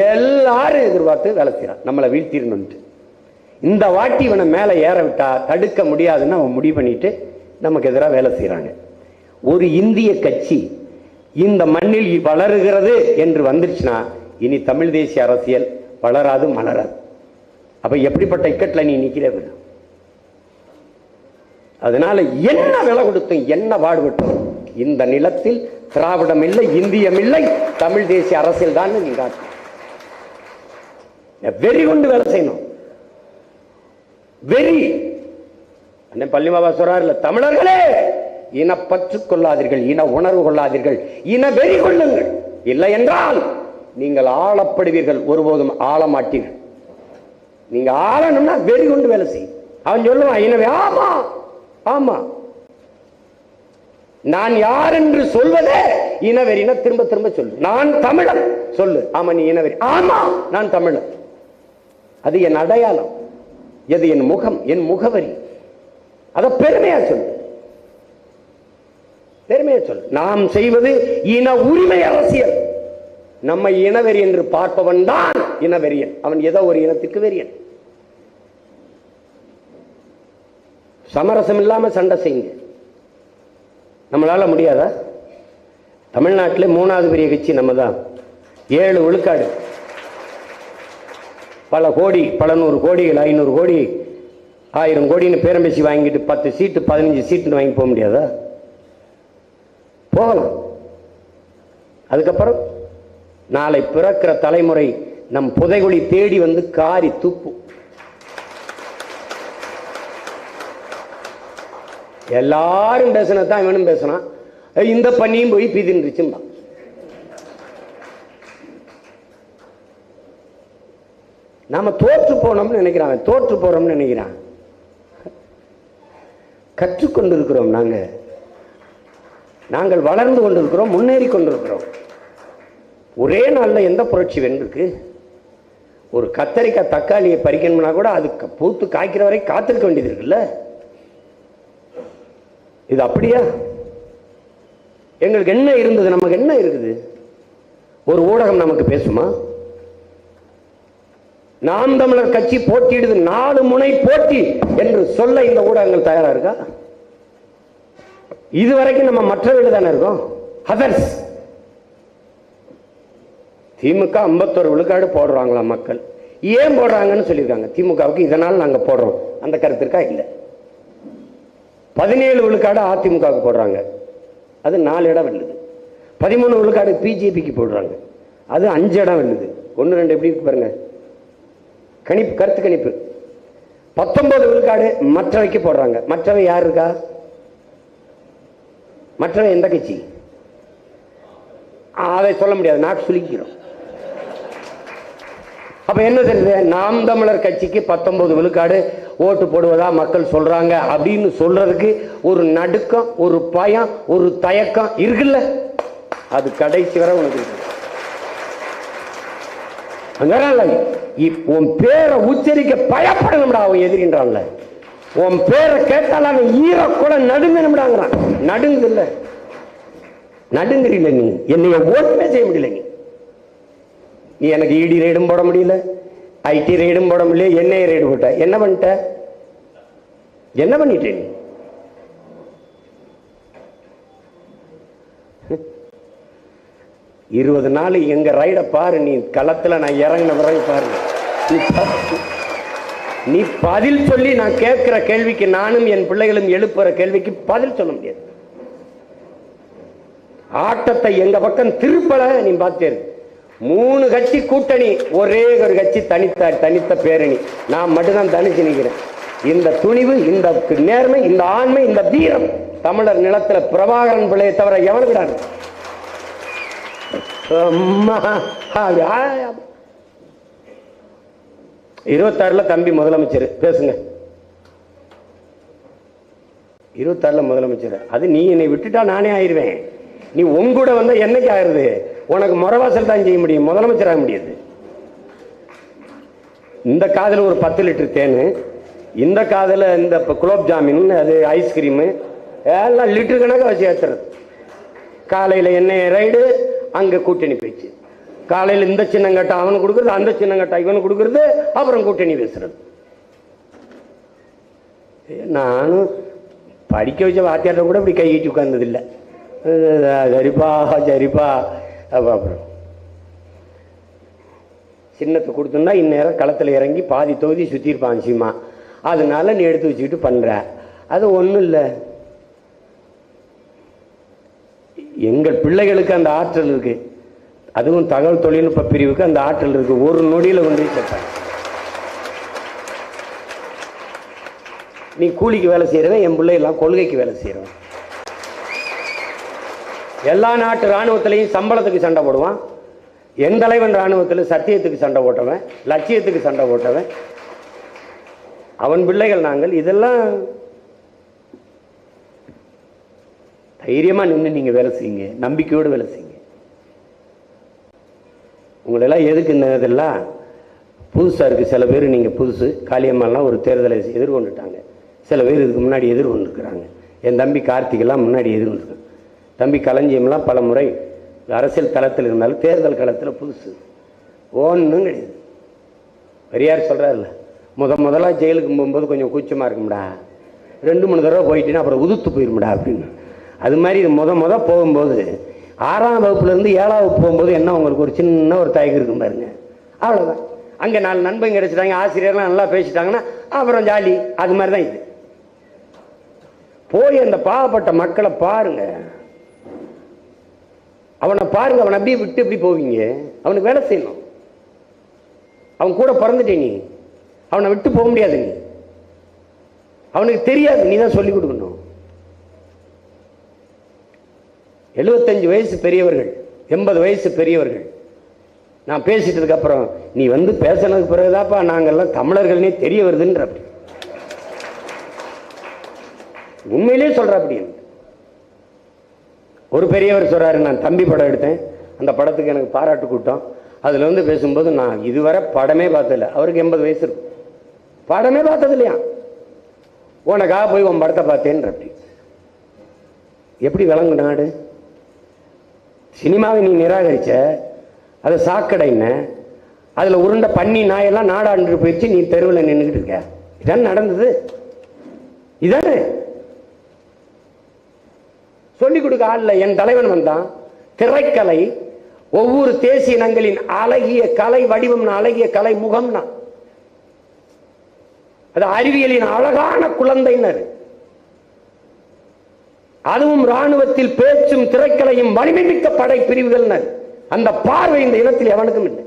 எல்லாரும் எதிர்பார்த்து வேலை செய்யறான். நம்மளை வீழ்த்திடணும். இந்த வாட்டி இவனை மேல ஏற விட்டா தடுக்க முடியாதுன்னு அவன் முடிவு பண்ணிட்டு நமக்கு எதிராக வேலை செய்யறாங்க. ஒரு இந்திய கட்சி இந்த மண்ணில் வளருகிறது என்று வந்துருச்சுன்னா இனி தமிழ் தேசிய அரசியல் வளராது, மலராது. அப்ப எப்படிப்பட்ட இக்கட்ல நீ நிக்கிற? அதனால என்ன விலை கொடுத்தும் என்ன பாடுபட்டும் இந்த நிலத்தில் திராவிடம் இல்லை, இந்தியம் இல்லை, தமிழ் தேசிய அரசியல் தான் நீங்க வெறி கொண்டு வேலை செய்யணும். வெறி. பள்ளிமாபா சொல்றாருல, தமிழர்களே இனப்பற்று கொள்ளாதீர்கள், இன உணர்வு கொள்ளாதீர்கள், இன வெறி கொள்ளுங்கள், இல்லை என்றால் நீங்கள் ஆளப்படுவீர்கள், ஒருபோதும் ஆள மாட்டீர்கள். நீங்க ஆளணும்னா வெறி கொண்டு வேலை செய்யும். அவன் சொல்லுவான் இனவே, ஆமா ஆமா, நான் யார் என்று சொல்வதே இனவெறின திரும்ப திரும்ப சொல்லு. நான் தமிழன் சொல்லு. ஆமா நீ இனவெறி. ஆமா நான் தமிழன். அது என் அடையாளம், எது என் முகம், என் முகவரி. அத பெருமையா சொல்லு, பெருமையா சொல்லு. நாம் செய்வது இன உரிமை அரசியல். நம்மை இனவெறி என்று பார்ப்பவன் தான் இனவெறியன். அவன் ஏதோ ஒரு இனத்துக்கு வெறியன். சமரசம் இல்லாம சண்டை செய்யுங்க. நம்மளால முடியாதா? தமிழ்நாட்டில் 3வது பெரிய கட்சி நம்ம தான். 7 விழுக்காடு, பல கோடி, பல 100 கோடிகள், 500 கோடி, 1000 கோடின்னு பேரம் பேசி வாங்கிட்டு 10 சீட்டு 15 சீட்டுன்னு வாங்கி போக முடியாதா? போகலாம். அதுக்கப்புறம் நாளை பிறக்கிற தலைமுறை நம் புதைகுழி தேடி வந்து காரி துப்பு. எல்லாரும் பேசினதான் இவனும் பேசினான். இந்த பண்ணியும் போய் பீதின்றுச்சும்பா. நாம தோற்று போனோம்னு நினைக்கிறான், தோற்று போறோம்னு நினைக்கிறான். கற்றுக்கொண்டிருக்கிறோம். நாங்கள் வளர்ந்து கொண்டிருக்கிறோம், முன்னேறி கொண்டிருக்கிறோம். ஒரே நாள்ல எந்த புரட்சி வென்றிருக்கு? ஒரு கத்தரிக்காய் தக்காளியை பறிக்கணும்னா கூட அதுக்கு பூத்து காய்க்கிற வரை காத்திருக்க வேண்டியது இருக்குல்ல. இது அப்படியா? எங்களுக்கு என்ன இருந்தது? நமக்கு என்ன இருக்குது? ஒரு ஊடகம் நமக்கு பேசுமா? நாம் தமிழர் கட்சி போட்டியிடுது, 4 முனை போட்டி என்று சொல்ல இந்த ஊடகங்கள் தயாரா இருக்கா? இதுவரைக்கும் நம்ம மற்றவர்கள் தானே இருக்கோம். அதர்ஸ். திமுக 51 விழுக்காடு போடுறாங்களா மக்கள்? ஏன் போடுறாங்கன்னு சொல்லியிருக்காங்க. திமுகவுக்கு இதனால் நாங்க போடுறோம், அந்த கருத்து இருக்கா? இல்லை. 17 விழுக்காடு அதிமுகவுக்கு போடுறாங்க, அது 4 இடம் வெல்லுது. 13 விழுக்காடு பிஜேபிக்கு போடுறாங்க, அது 5 இடம் வெல்லுது. 1 2 எப்படி இருக்கு பாருங்க, கணிப்பு, கருத்து கணிப்பு. 19 விழுக்காடு மற்றவைக்கு போடுறாங்க. மற்றவை யார் இருக்கா? மற்றவை எந்த கட்சி? அதை சொல்ல முடியாது, நாக்கு சுலிக்கிறோம். அப்ப என்ன தெரியுது? நாம் தமிழர் கட்சிக்கு 19 விழுக்காடு ஓட்டு போடுவதா மக்கள் சொல்றாங்க அப்படின்னு சொல்றதுக்கு ஒரு நடுக்கம், ஒரு பயம், ஒரு தயக்கம் இருக்குல்ல. அது கடைசி வரை உனக்கு இருக்கு. உன் பேரை உச்சரிக்க பயப்படணும்டா அவன் எதிரின்றான்ல. உன் பேரை கேட்டால் அவன் ஈர கூட நடுங்கணும்டாங்கிறான். நடுங்குது இல்ல, நடுங்குறீல. நீ என்னைய ஓட்டுமே செய்ய முடியல. நீ எனக்கு இடி ரெய்டும் போட முடியல, ஐடி ரெய்டும் போட முடியல, என்ஐ ரெய்டு போட்ட. என்ன பண்ணிட்ட? என்ன பண்ணிட்ட நீ? இருபது நாள் எங்க ரைட பாரு. நீ களத்துல நான் இறங்கின பிறகு பாரு. நீ பதில் சொல்லி நான் கேட்கிற கேள்விக்கு, நானும் என் பிள்ளைகளும் எழுப்புற கேள்விக்கு பதில் சொல்ல முடியாது. ஆட்டத்தை எங்க பக்கம் திருப்பல. நீ பார்த்தே 3 கட்சி கூட்டணி, ஒரே ஒரு கட்சி தனித்த பேரணி. நான் மட்டும்தான் தனிச்சு நிற்கிறேன். இந்த துணிவு, இந்த நேர்மை, இந்த ஆண்மை, இந்த வீரம் தமிழர் நிலத்துல பிரபாகரன் பிள்ளையை தவிர எவனு விடாது. 26 தம்பி முதலமைச்சர். பேசுங்க. 26 முதலமைச்சர். அது நீ என்னை விட்டுட்டா நானே ஆயிருவேன். நீ உங்கூட வந்தா என்னைக்கு ஆயிருது? உனக்கு முறவாசல் தான் செய்ய முடியும், முதலமைச்சர் ஆக முடியாது. இந்த காதல ஒரு 10 லிட்டர் தேனு, இந்த காதல இந்த குலோப் ஜாமின், அது ஐஸ்கிரீமு, எல்லாம் லிட்டர் கணக்காக வச்சு ஏற்றுறது. காலையில் என்ன ரைடு, அங்கே கூட்டணி பேச்சு. காலையில் இந்த சின்னங்கட்டை அவனுக்கு கொடுக்குறது, அந்த சின்னங்கட்டை இவனுக்கு கொடுக்குறது, அப்புறம் கூட்டணி பேசுறது. நானும் படிக்க வச்ச வாத்தியார்ட்ட கூட இப்படி கை கட்டி உட்கார்ந்ததில்லை. சரிப்பா சரிப்பா. அப்புறம் சின்னத்தை கொடுத்துருந்தா இந்நேரம் களத்தில் இறங்கி பாதி தொகுதி சுற்றிருப்பான் சீமா. அதனால நீ எடுத்து வச்சுக்கிட்டு பண்ற. அது ஒன்றும் இல்லை. எங்கள் பிள்ளைகளுக்கு அந்த ஆற்றல் இருக்கு. அதுவும் தகவல் தொழில்நுட்ப பிரிவுக்கு அந்த ஆற்றல் இருக்கு. ஒரு நொடியில் கொண்டு சேர்ப்பாங்க. நீ கூலிக்கு வேலை செய்யறவன், என் பிள்ளை எல்லாம் கொள்கைக்கு வேலை செய்யறவன். எல்லா நாட்டு இராணுவத்திலையும் சம்பளத்துக்கு சண்டை போடுவான். என் தலைவன் இராணுவத்தில் சத்தியத்துக்கு சண்டை போட்டவன், லட்சியத்துக்கு சண்டை போட்டவன். அவன் பிள்ளைகள் நாங்கள். இதெல்லாம் தைரியமா நின்று நீங்க வேலை செய்யுங்க, நம்பிக்கையோடு வேலை செய்யுங்க. உங்களெல்லாம் எதுக்கு இந்த இதெல்லாம் புதுசாக இருக்குது. சில பேர் நீங்கள் புதுசு, காளியம்மாலாம் ஒரு தேர்தலை எதிர்கொண்டுட்டாங்க. சில பேர் இதுக்கு முன்னாடி எதிர்கொண்டுருக்குறாங்க. என் தம்பி கார்த்திகெல்லாம் முன்னாடி எதிர்கொண்டுருக்காங்க. தம்பி களஞ்சியம்லாம் பல முறை அரசியல் களத்தில் இருந்தாலும் தேர்தல் களத்தில் புதுசு ஒன்றும் கிடையாது. பெரியார் சொல்கிறார்ல, முதலாக ஜெயிலுக்கு போகும்போது கொஞ்சம் கூச்சமாக இருக்கும்டா, 2-3 தடவை போயிட்டீங்கன்னா அப்புறம் உதுத்து போயிரும்டா அப்படின்னு. அது மாதிரி இது போகும்போது 6ஆம் வகுப்புலேருந்து 7ஆம் வகுப்பு போகும்போது என்ன உங்களுக்கு ஒரு சின்ன ஒரு தயக்கம் இருக்கும் பாருங்க, அவ்வளோதான். அங்கே 4 நண்பங்க கிடைச்சிட்டாங்க, ஆசிரியர்லாம் நல்லா பேசிட்டாங்கன்னா அப்புறம் ஜாலி. அது மாதிரி தான் இது. போய் அந்த பாவப்பட்ட மக்களை பாருங்க, அவனை பாருங்க, அவனை அப்படியே விட்டு எப்படி போவீங்க? அவனுக்கு வேலை செய்யணும். அவன் கூட பிறந்துட்டே, நீ அவனை விட்டு போக முடியாது. நீ அவனுக்கு தெரியாது, நீ தான் சொல்லிக் கொடுக்கணும். 75 வயசு பெரியவர்கள், 80 வயசு பெரியவர்கள் நான் பேசிட்டதுக்கு அப்புறம் நீ பேசினதுக்கு பிறகுதாப்பா நாங்கெல்லாம் தமிழர்கள்னே தெரிய வருதுன்ற. அப்படி உண்மையிலே சொல்ற. அப்படி ஒரு பெரியவர் சொல்றாரு, நான் தம்பி படம் எடுத்தேன், அந்த படத்துக்கு எனக்கு பாராட்டு கூட்டம், அதுல பேசும்போது நான் இதுவரை படமே பார்த்ததில்லை. அவருக்கு 80 வயசு இருக்கும், படமே பார்த்தது இல்லையா? உனக்காக போய் உன் படத்தை பார்த்தேன்ற. அப்படி எப்படி விளங்கு நாடு? சினிமாவை நீ நிராகரிச்ச, அதை சாக்கடைன்னு அதுல உருண்ட பண்ணி நாயெல்லாம் நாடாண்டு போயிடுச்சு, நீ தெருவில் நின்றுக்கிட்டு இருக்க. இதான் நடந்தது. இதானே சொல்லிக் கொடுக்க ஆள். என் தலைவன் வந்தான். திரைக்கலை ஒவ்வொரு தேசிய இனங்களின் அழகிய கலை வடிவம், அழகிய கலை முகம்னா அது அறிவியலின் அழகான குழந்தையினர். அதுவும் ராணுவத்தில் பேச்சும் திரைக்கலையும் வலிமை மிக்க படை பிரிவுகள். அந்த பார்வை இந்த இனத்தில் எவனுக்கும் இல்லை.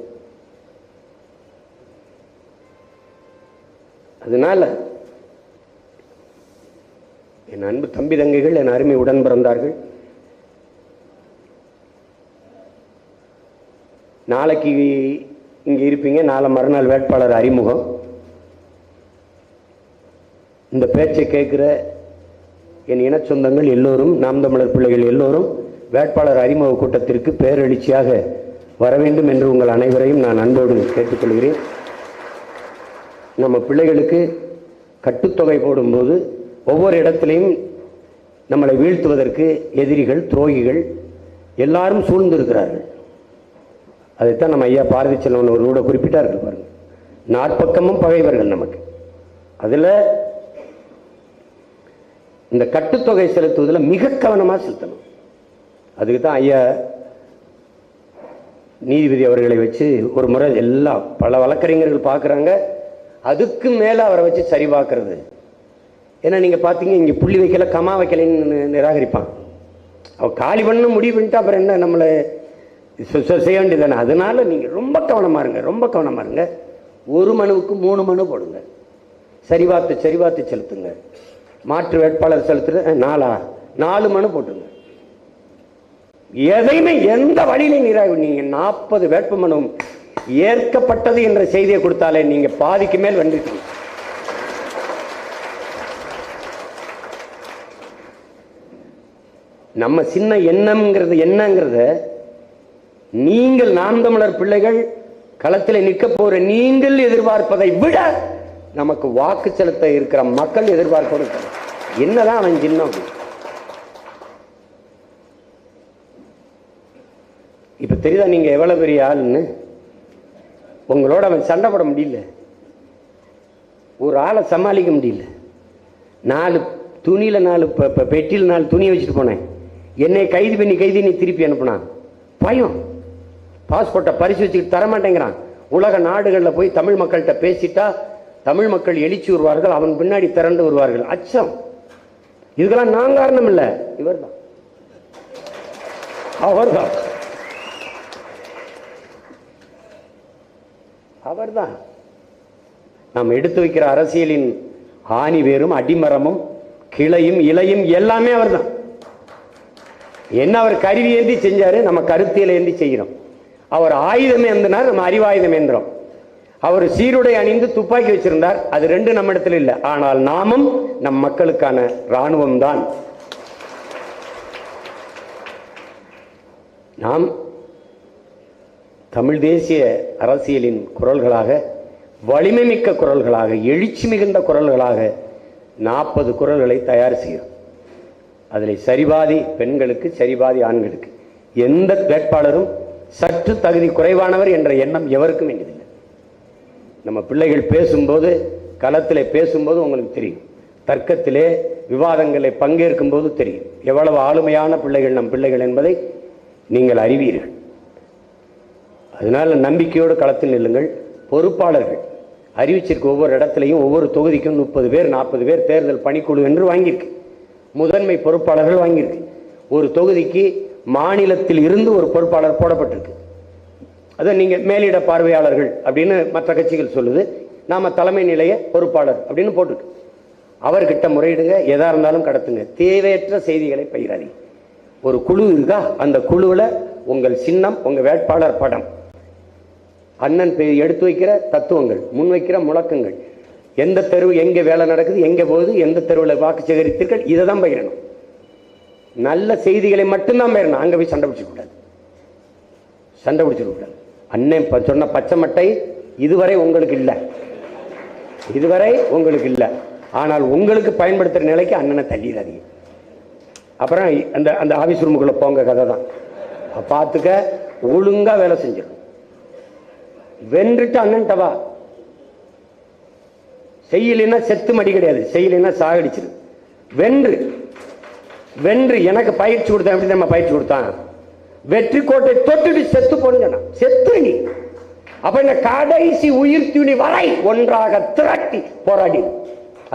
அதனால என் அன்பு தம்பி தங்கைகள், என் அருமை உடன் பிறந்தார்கள், நாளைக்கு இங்க இருப்பீங்க, நாளை மறுநாள் வேட்பாளர் அறிமுகம். இந்த பேச்சை கேட்கிற என் இன சொந்தங்கள் எல்லோரும், நாம் தமிழர் பிள்ளைகள் எல்லோரும் வேட்பாளர் அறிமுக கூட்டத்திற்கு பேரெழுச்சியாக வர வேண்டும் என்று உங்கள் அனைவரையும் நான் அன்போடு கேட்டுக்கொள்கிறேன். நம்ம பிள்ளைகளுக்கு கட்டுத்தொகை போடும்போது ஒவ்வொரு இடத்திலையும் நம்மளை வீழ்த்துவதற்கு எதிரிகள், துரோகிகள் எல்லாரும் சூழ்ந்திருக்கிறார்கள். அதைத்தான் நம்ம ஐயா பாரதி செல்வன் ஒரு கூட குறிப்பிட்டார்கள் பாருங்க. நாற்பக்கமும் பகைவர்கள் நமக்கு. அதுல இந்த கட்டுத்தொகை செலுத்துவதில் மிக கவனமா செலுத்தணும். அதுக்கு தான் ஐயா நீதிபதி அவர்களை வச்சு ஒரு முறை எல்லாம் பல வழக்கறிஞர்கள் பார்க்குறாங்க, அதுக்கு மேலே அவரை வச்சு சரி பார்க்கறது. ஏன்னா நீங்கள் பார்த்தீங்க, இங்கே புள்ளி வைக்கல, கமா வைக்கலைன்னு நிராகரிப்பான். அவன் காலி பண்ண முடிவு பண்ணிட்டு அப்புறம் என்ன நம்மளை செய்ய வேண்டியதானே. அதனால நீங்கள் ரொம்ப கவனமாக இருங்க, ரொம்ப கவனமாக இருங்க. ஒரு மனுவுக்கு 3 மனு போடுங்க, சரிபார்த்து செலுத்துங்க. மாற்று வேட்பாளர் செலுத்துறது 4 மனு போட்டுங்க. எதையுமே எந்த வழியிலையும் நிராகரி. நீங்க 40 வேட்பு மனு ஏற்கப்பட்டது என்ற செய்தியை கொடுத்தாலே நீங்க பாதிக்கு மேல் வந்துட்டீங்க. நம்ம சின்ன எண்ணம்ங்கிறது என்னங்கிறத நீங்கள், நாம் தமிழர் பிள்ளைகள் களத்தில் நிற்க போற நீங்கள் எதிர்பார்ப்பதை விட நமக்கு வாக்கு செலுத்த இருக்கிற மக்கள் எதிர்பார்ப்பது என்னதான் அவன் சின்னம். இப்ப தெரியுதா நீங்க எவ்வளவு பெரிய ஆளுன்னு? உங்களோட அவன் சண்டை போட முடியல, ஒரு ஆளை சமாளிக்க முடியல. 4 துணியில 4 பெட்டியில் 4 துணியை வச்சுட்டு போனேன். என்னை கைது பண்ணி நீ திருப்பி அனுப்புனான். பயம். பாஸ்போர்ட்டை பரிசு வச்சுக்கிட்டு தரமாட்டேங்கிறான். உலக நாடுகளில் போய் தமிழ் மக்கள்கிட்ட பேசிட்டா தமிழ் மக்கள் எழுச்சி வருவார்கள், அவன் பின்னாடி திரண்டு வருவார்கள். அச்சம். இதுக்கெல்லாம் நான் காரணம் இல்லை, இவர்தான், அவர்தான், அவர்தான். நாம் எடுத்து வைக்கிற அரசியலின் ஆணி வேரும் அடிமரமும் கிளையும் இலையும் எல்லாமே அவர்தான். என்ன அவர் கருவி ஏந்தி செஞ்சாரு, நம்ம கருத்தியலை ஏந்தி செய்கிறோம். அவர் ஆயுதம் ஏந்தினார், நம்ம அறிவாயுதம் ஏந்திரம். அவர் சீருடை அணிந்து துப்பாக்கி வச்சிருந்தார், அது 2 நம்ம இடத்துல இல்லை. ஆனால் நாமும் நம் மக்களுக்கான ராணுவம் தான். நாம் தமிழ் தேசிய அரசியலின் குரல்களாக, வலிமை மிக்க குரல்களாக, எழுச்சி மிகுந்த குரல்களாக 40 குரல்களை தயார் செய்கிறோம். அதில் சரிபாதி பெண்களுக்கு, சரிபாதி ஆண்களுக்கு. எந்த வேட்பாளரும் சற்று தகுதி குறைவானவர் என்ற எண்ணம் எவருக்கும் வேண்டியதில்லை. நம்ம பிள்ளைகள் பேசும்போது, களத்திலே பேசும்போது உங்களுக்கு தெரியும், தர்க்கத்திலே விவாதங்களை பங்கேற்கும் போது தெரியும் எவ்வளவு ஆளுமையான பிள்ளைகள் நம் பிள்ளைகள் என்பதை நீங்கள் அறிவீர்கள். அதனால நம்பிக்கையோடு களத்தில் நில்லுங்கள். பொறுப்பாளர்கள் அறிவிச்சிருக்கு, ஒவ்வொரு இடத்துலையும் ஒவ்வொரு தொகுதிக்கும் 30 பேர் 40 பேர் தேர்தல் பணிக்குழு என்று வாங்கியிருக்கு. முதன்மை பொறுப்பாளர்கள் வாங்கியிருக்கு. ஒரு தொகுதிக்கு மாநிலத்தில் இருந்து ஒரு பொறுப்பாளர் போடப்பட்டிருக்கு. அதை நீங்கள் மேலிட பார்வையாளர்கள் அப்படின்னு மற்ற கட்சிகள் சொல்லுது, நாம தலைமை நிலைய பொறுப்பாளர் அப்படின்னு போட்டுருக்கு. அவர்கிட்ட முறையிடுங்க, எதா இருந்தாலும் கடத்துங்க. தேவையற்ற செய்திகளை பகிராதீங்க. ஒரு குழு இருக்கா, அந்த குழுவில் உங்கள் சின்னம், உங்கள் வேட்பாளர் படம், அண்ணன் எடுத்து வைக்கிற தத்துவங்கள், முன்வைக்கிற முழக்கங்கள், எந்த தெருவு எங்கே வேலை நடக்குது, எங்கே போகுது, எந்த தெருவில் வாக்கு சேகரித்தீர்கள், இதை தான் பகிரணும். நல்ல செய்திகளை மட்டும்தான் பகிரணும். அங்கே போய் சண்டை பிடிச்சிக்கூடாது, சண்டை பிடிச்சிடக்கூடாது. அண்ணன் சொன்ன பச்சை மட்டை இதுவரை உங்களுக்கு இல்லை, இதுவரை உங்களுக்கு இல்லை. ஆனால் உங்களுக்கு பயன்படுத்துகிற நிலைக்கு அண்ணனை தள்ளிடாதீங்க. அப்புறம் அந்த அந்த ஆஃபீஸ் ரூமுக்குள்ளே போங்க கதை தான். பார்த்துக்க, ஒழுங்காக வேலை செஞ்சிடும். வென்றுட்டு அண்ணன்ட்ட வா. செய்யலைன்னா செத்து மடி கிடையாது, செய்யலைன்னா சாகடிச்சிரு. வென்று வென்று எனக்கு பயிற்சி கொடுத்தேன். எப்படி நம்ம பயிற்சி கொடுத்தான்? வெற்றி கோட்டை தொட்டுட்டு செத்து போன செத்து நீ. அப்ப இந்த கடைசி உயிர் துணி வரை ஒன்றாக திரட்டி போராடி.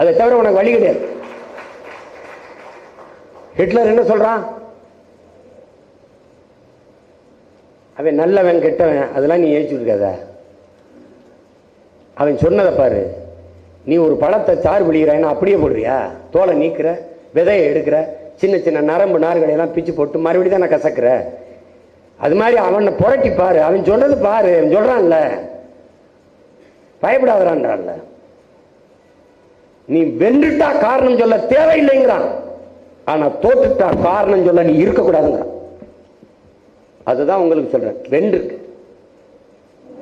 அதை தவிர உனக்கு வழி கிடையாது. ஹிட்லர் என்ன சொல்றான்? அவன் நல்லவன் கெட்டவன் அதெல்லாம் நீ ஏற்றி இருக்காத. அவன் சொன்னதை பாரு. நீ ஒரு பழத்தை சாறு பிடிக்கிறான்னா அப்படியே போடுறியா? தோலை நீக்கிற, விதையை எடுக்கிற, சின்ன சின்ன நரம்பு நார்களை எல்லாம் பிச்சு போட்டு மறுபடியும் தான் நான் கசக்கிற. அது மாதிரி அவனை புரட்டி பாரு. அவன் சொன்னது பாரு. அவன் சொல்றான்ல, பயப்படாதான்றான்ல. நீ வென்றுட்டா காரணம் சொல்ல தேவையில்லைங்கிறான். ஆனா தோற்றுட்டா காரணம் சொல்ல நீ இருக்கக்கூடாதுங்கிறான். அதுதான் உங்களுக்கு சொல்றேன். வென்றுக்கு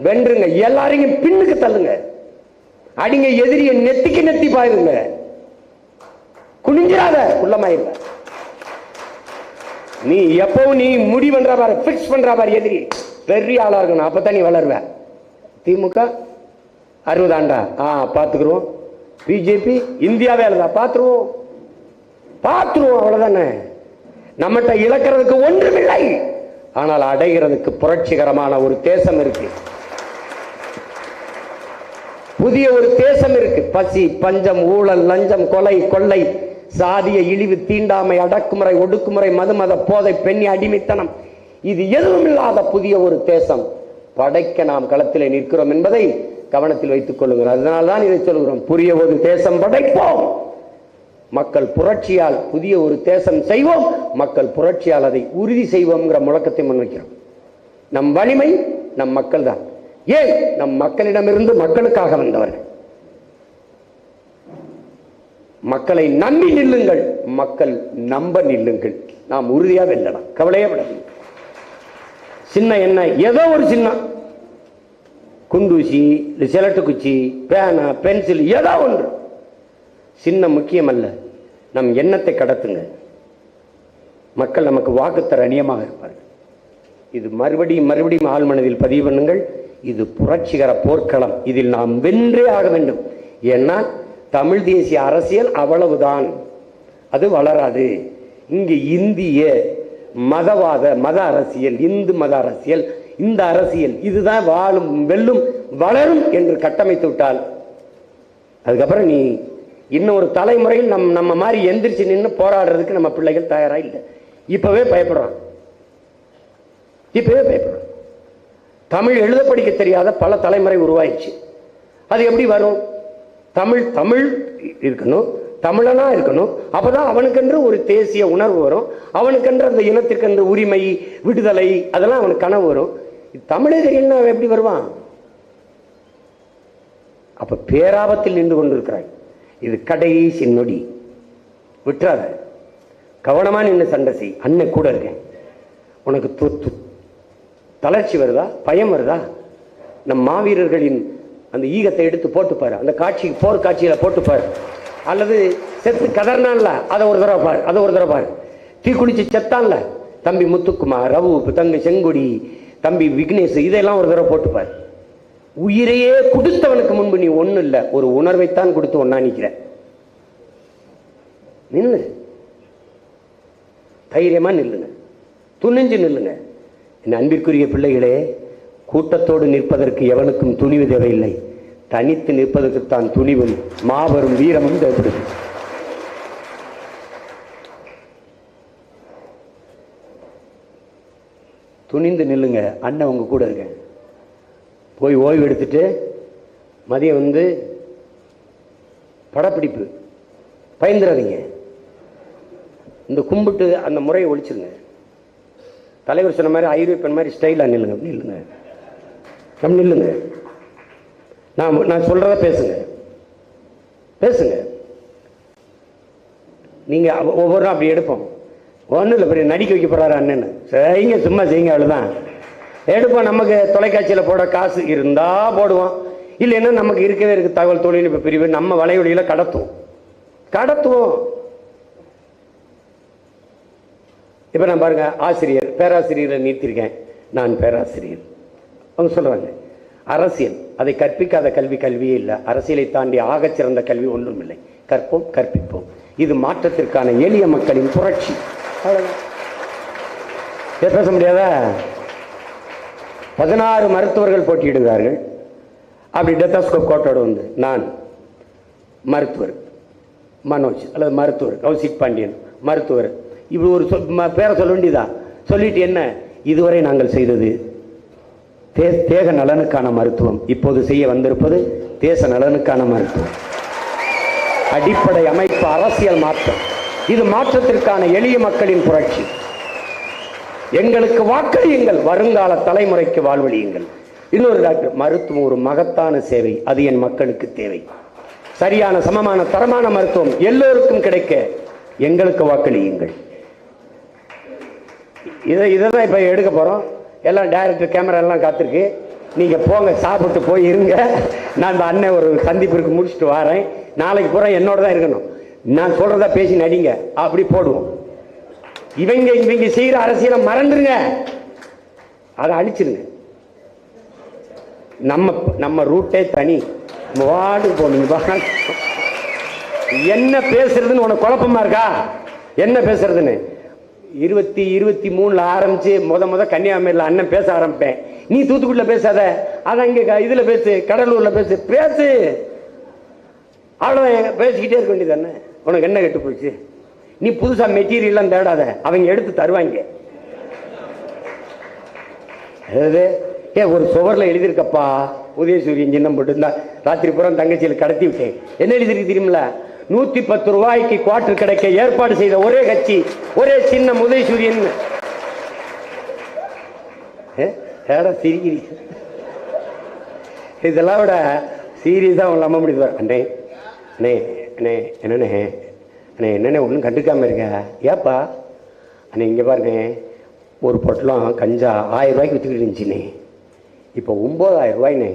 வென்றுங்க. எல்லாரையும் பின்னுக்கு தள்ளுங்க, அடிங்க, எதிரிய நெத்திக்கு நெத்தி பாருங்க. குனிஞ்சிராத, குள்ளமாயிருங்க. நீ எப்பவும் நீ முடி பண்ற பாரு, பிக்ஸ் பண்ற பாரு. எதிரி பெரிய ஆளா இருக்கணும், அப்பதான் நீ வளருவ. திமுக 60 ஆண்டா பாத்துக்கிறோம். பிஜேபி இந்தியாவே இல்லதா பாத்துருவோம், பாத்துருவோம். அவ்வளவுதானே. நம்மகிட்ட இழக்கிறதுக்கு ஒன்றுமில்லை, ஆனால் அடைகிறதுக்கு புரட்சிகரமான ஒரு தேசம் இருக்கு. புதிய ஒரு தேசம் இருக்கு. பசி, பஞ்சம், ஊழல், லஞ்சம், கொலை, கொள்ளை, சாதிய இழிவு, தீண்டாமை, அடக்குமுறை, ஒடுக்குமுறை, மதுமத போதை, பெண்ணி அடிமைத்தனம், இது எதுவும் இல்லாத புதிய ஒரு தேசம் படைக்க நாம் களத்திலே நிற்கிறோம் என்பதை கவனத்தில் வைத்துக் கொள்ளுங்கள். அதனால்தான் இதை சொல்கிறோம். புதிய ஒரு தேசம் படைப்போம், மக்கள் புரட்சியால் புதிய ஒரு தேசம் செய்வோம், மக்கள் புரட்சியால் அதை உறுதி செய்வோம்ங்கிற முழக்கத்தை முன்வைக்கிறோம். நம் வலிமை நம் மக்கள் தான். ஏன்? நம் மக்களிடமிருந்து மக்களுக்காக வந்தவர்கள். மக்களை நம்பி நில்லுங்கள், மக்கள் நம்ப நில்லுங்கள். நாம் உறுதியாக வெல்லலாம், கவலையே விடாது. சின்ன என்ன, ஏதோ ஒரு சின்ன குண்டூசி, சிலட்டு குச்சி, பேனா, பென்சில், ஏதோ ஒன்று. சின்ன முக்கியம் அல்ல, நம் எண்ணத்தை கடத்துங்க. மக்கள் நமக்கு வாக்குத்தர அநியமாக இருப்பார்கள். இது மறுபடியும் மறுபடியும் ஆள் மனதில் பதிவு பண்ணுங்கள். இது புரட்சிகர போர்க்களம். இதில் நாம் வென்றே ஆக வேண்டும். ஏன்னா தமிழ் தேசிய அரசியல் அவ்வளவுதான், அது வளராது. இங்கு இந்திய மதவாத மத அரசியல், இந்து மத அரசியல், இந்த அரசியல் இதுதான் வாழும், வெல்லும், வளரும் என்று கட்டமைத்து விட்டால் அதுக்கப்புறம் நீ இன்னும் ஒரு தலைமுறையில் நம்ம மாதிரி எந்திரிச்சு நின்று போராடுறதுக்கு நம்ம பிள்ளைகள் தயாரா இல்லை. இப்பவே பயப்படுறான், இப்பவே பயப்படுறான். தமிழ் எழுத படிக்க தெரியாத பல தலைமுறை உருவாயிடுச்சு. அது எப்படி வரும்? தமிழ் தமிழ் இருக்கணும், தமிழனா இருக்கணும். அப்பதான் அவனுக்கென்று ஒரு தேசிய உணர்வு வரும், அவனுக்கென்று அந்த இனத்திற்கென்று உரிமை, விடுதலை, அதெல்லாம் அவனுக்கு கனவு வரும். தமிழே தெரியலன்னா அவன் எப்படி வருவான்? அப்ப பேராபத்தில் நின்று கொண்டிருக்கிறாய். இது கடைசி நொடி, விட்டுறாத. கவனமா நின்று சண்டை செய். அண்ணன் கூட இருக்கேன், உனக்கு தளர்ச்சி வருதா, பயம் வருதா? நம் மாவீரர்களின் அந்த ஈகத்தை எடுத்து போட்டுப்பாரு, அந்த காட்சி போர் காட்சியில போட்டுப்பாரு. அல்லது செத்து கதர்னான்ல, அதை ஒரு தடவை பாரு, அதை ஒரு தடவை பாரு. தீ குளிச்சு செத்தான்ல தம்பி முத்துக்குமார், ரவு, தங்கை செங்கொடி, தம்பி விக்னேஷ், இதெல்லாம் ஒரு தடவை போட்டுப்பாரு. உயிரையே கொடுத்தவனுக்கு முன்பு நீ ஒண்ணு இல்ல, ஒரு உணர்வைத்தான் கொடுத்து ஒன்னா நிக்கிற. நில்லு, தைரியமா நில்லுங்க, துணிஞ்சு நில்லுங்க. என் அன்பிற்குரிய பிள்ளைகளே, கூட்டத்தோடு நிற்பதற்கு எவனுக்கும் துணிவு தேவையில்லை, தனித்து நிற்பதற்குத்தான் துணிவும் மாபெரும் வீரமும் தேவைப்படுது. துணிந்து நில்லுங்க. அண்ணன் உங்க கூட இருக்க. போய் ஓய்வு எடுத்துட்டு மதியம் வந்து படப்பிடிப்பு, பயந்துடாதீங்க. இந்த கும்பிட்டு அந்த முறையை ஒழிச்சிருங்க. தலைவர் சொன்ன மாதிரி ஐரோப்பியன் மாதிரி ஸ்டைலா நில்லுங்க, நில்லுங்க, நம்ம நில்லுங்க. நான் சொல்றத பேசுங்க, பேசுங்க. நீங்க ஒவ்வொரு அப்படி எடுப்போம். ஒன்றும் இல்லை, பெரிய நடிக்க வைக்க போறாரு அண்ணன்னு, செய்யுங்க, சும்மா செய்யுங்க, அவ்வளோதான். எடுப்போம். நமக்கு தொலைக்காட்சியில் போட காசு இருந்தா போடுவோம், இல்லைன்னா நமக்கு இருக்கவே இருக்கு தகவல் தொழில்நுட்ப பிரிவு, நம்ம வலையொலியில கடத்துவோம். இப்ப நான் பாருங்க, ஆசிரியர் பேராசிரியரை நீத்திருக்கேன், நான் பேராசிரியர். அவங்க சொல்றாங்க அரசியல் அதை கற்பிக்காத கல்வி கல்வியே இல்லை, அரசியலை தாண்டி ஆகச்சிறந்த கல்வி ஒன்றும் இல்லை, கற்போம் கற்பிப்போம். இது மாற்றத்திற்கான எளிய மக்களின் புரட்சி. பேச முடியாதா? 16 மருத்துவர்கள் போட்டியிடுகிறார்கள். அப்படி டெத்தாஸ்கோப் கோட்டோடு வந்து நான் மருத்துவர் மனோஜ் அல்லது மருத்துவர் கௌசிக் பாண்டியன் மருத்துவர், இப்படி ஒரு பேரை சொல்ல வேண்டியதா? சொல்லிட்டு என்ன, இதுவரை நாங்கள் செய்தது தேக நலனுக்கான மருத்துவம், இப்போது செய்ய வந்திருப்பது தேச நலனுக்கான மருத்துவம். அடிப்படை அமைப்பு அரசியல் மாற்றம், இது மாற்றத்திற்கான எளிய மக்களின் புரட்சி. எங்களுக்கு வாக்களியுங்கள், வருங்கால தலைமுறைக்கு வாழ்வழியுங்கள். இன்னொரு டாக்டர், மருத்துவம் ஒரு மகத்தான சேவை, அது என் மக்களுக்கு தேவை. சரியான சமமான தரமான மருத்துவம் எல்லோருக்கும் கிடைக்க எங்களுக்கு வாக்களியுங்கள். இதைதான் இப்ப எடுக்க போறோம். எல்லாம் டைரக்டர் கேமரா எல்லாம் காத்திருக்கு. நீங்க போங்க, சாப்பிட்டு போய் இருங்க. நான் இந்த அண்ணன் ஒரு சந்திப்பிற்கு முடிச்சுட்டு வரேன். நாளைக்கு பூரா என்னோட தான் இருக்கணும். நான் சொல்றதா பேசி நடிங்க, அப்படி போடுவோம். இவங்க செய்யற அரசியலை மறந்துருங்க, அதை அழிச்சிருங்க. நம்ம ரூட்டே தனி, வார்டு போனீங்க. என்ன பேசுறதுன்னு உனக்கு குழப்பமா இருக்கா? என்ன பேசுறதுன்னு 2023 ஆரம்பிச்சு முத கன்னியாகுமரியில் அண்ணன் பேச ஆரம்பிப்பேன். நீ தூத்துக்குடியில் பேசாத, அதான் இங்க இதுல பேசு, கடலூர்ல பேசு. அவ்வளவுதான், பேசிக்கிட்டே இருக்க வேண்டியது. அண்ணன் உனக்கு என்ன கெட்டு போச்சு? நீ புதுசா மெட்டீரியல்லாம் தேடாத, அவங்க எடுத்து தருவாங்க. ஒரு சுவர்ல எழுதியிருக்கப்பா, உதயசூரியன் சின்னம் போட்டு இருந்தா ராத்திரி புறம் தங்கச்சியில் கடத்தி விட்டேன். என்ன எழுதிருக்கு தெரியுமில? 110 ரூபாய்க்கு குவார்டர் கிடைக்க ஏற்பாடு செய்த ஒரே கட்சி, ஒரே சின்னம் உதயசூரியன். சிரிக்கிறீங்க, இதெல்லாம் விட சீரியஸா அவங்க நம்ப முடியுது. அண்ணே அண்ணே அண்ணே என்னண்ணே அண்ணே என்னண்ணே ஒன்றும் கண்டுக்காம இருக்க? ஏப்பா அண்ணே இங்கே பாருண்ணே, ஒரு பொட்டலம் கஞ்சா 1000 ரூபாய்க்கு விற்றுக்கிட்டு இருந்துச்சுண்ணே, இப்போ 9000 ரூபாய்ண்ணே.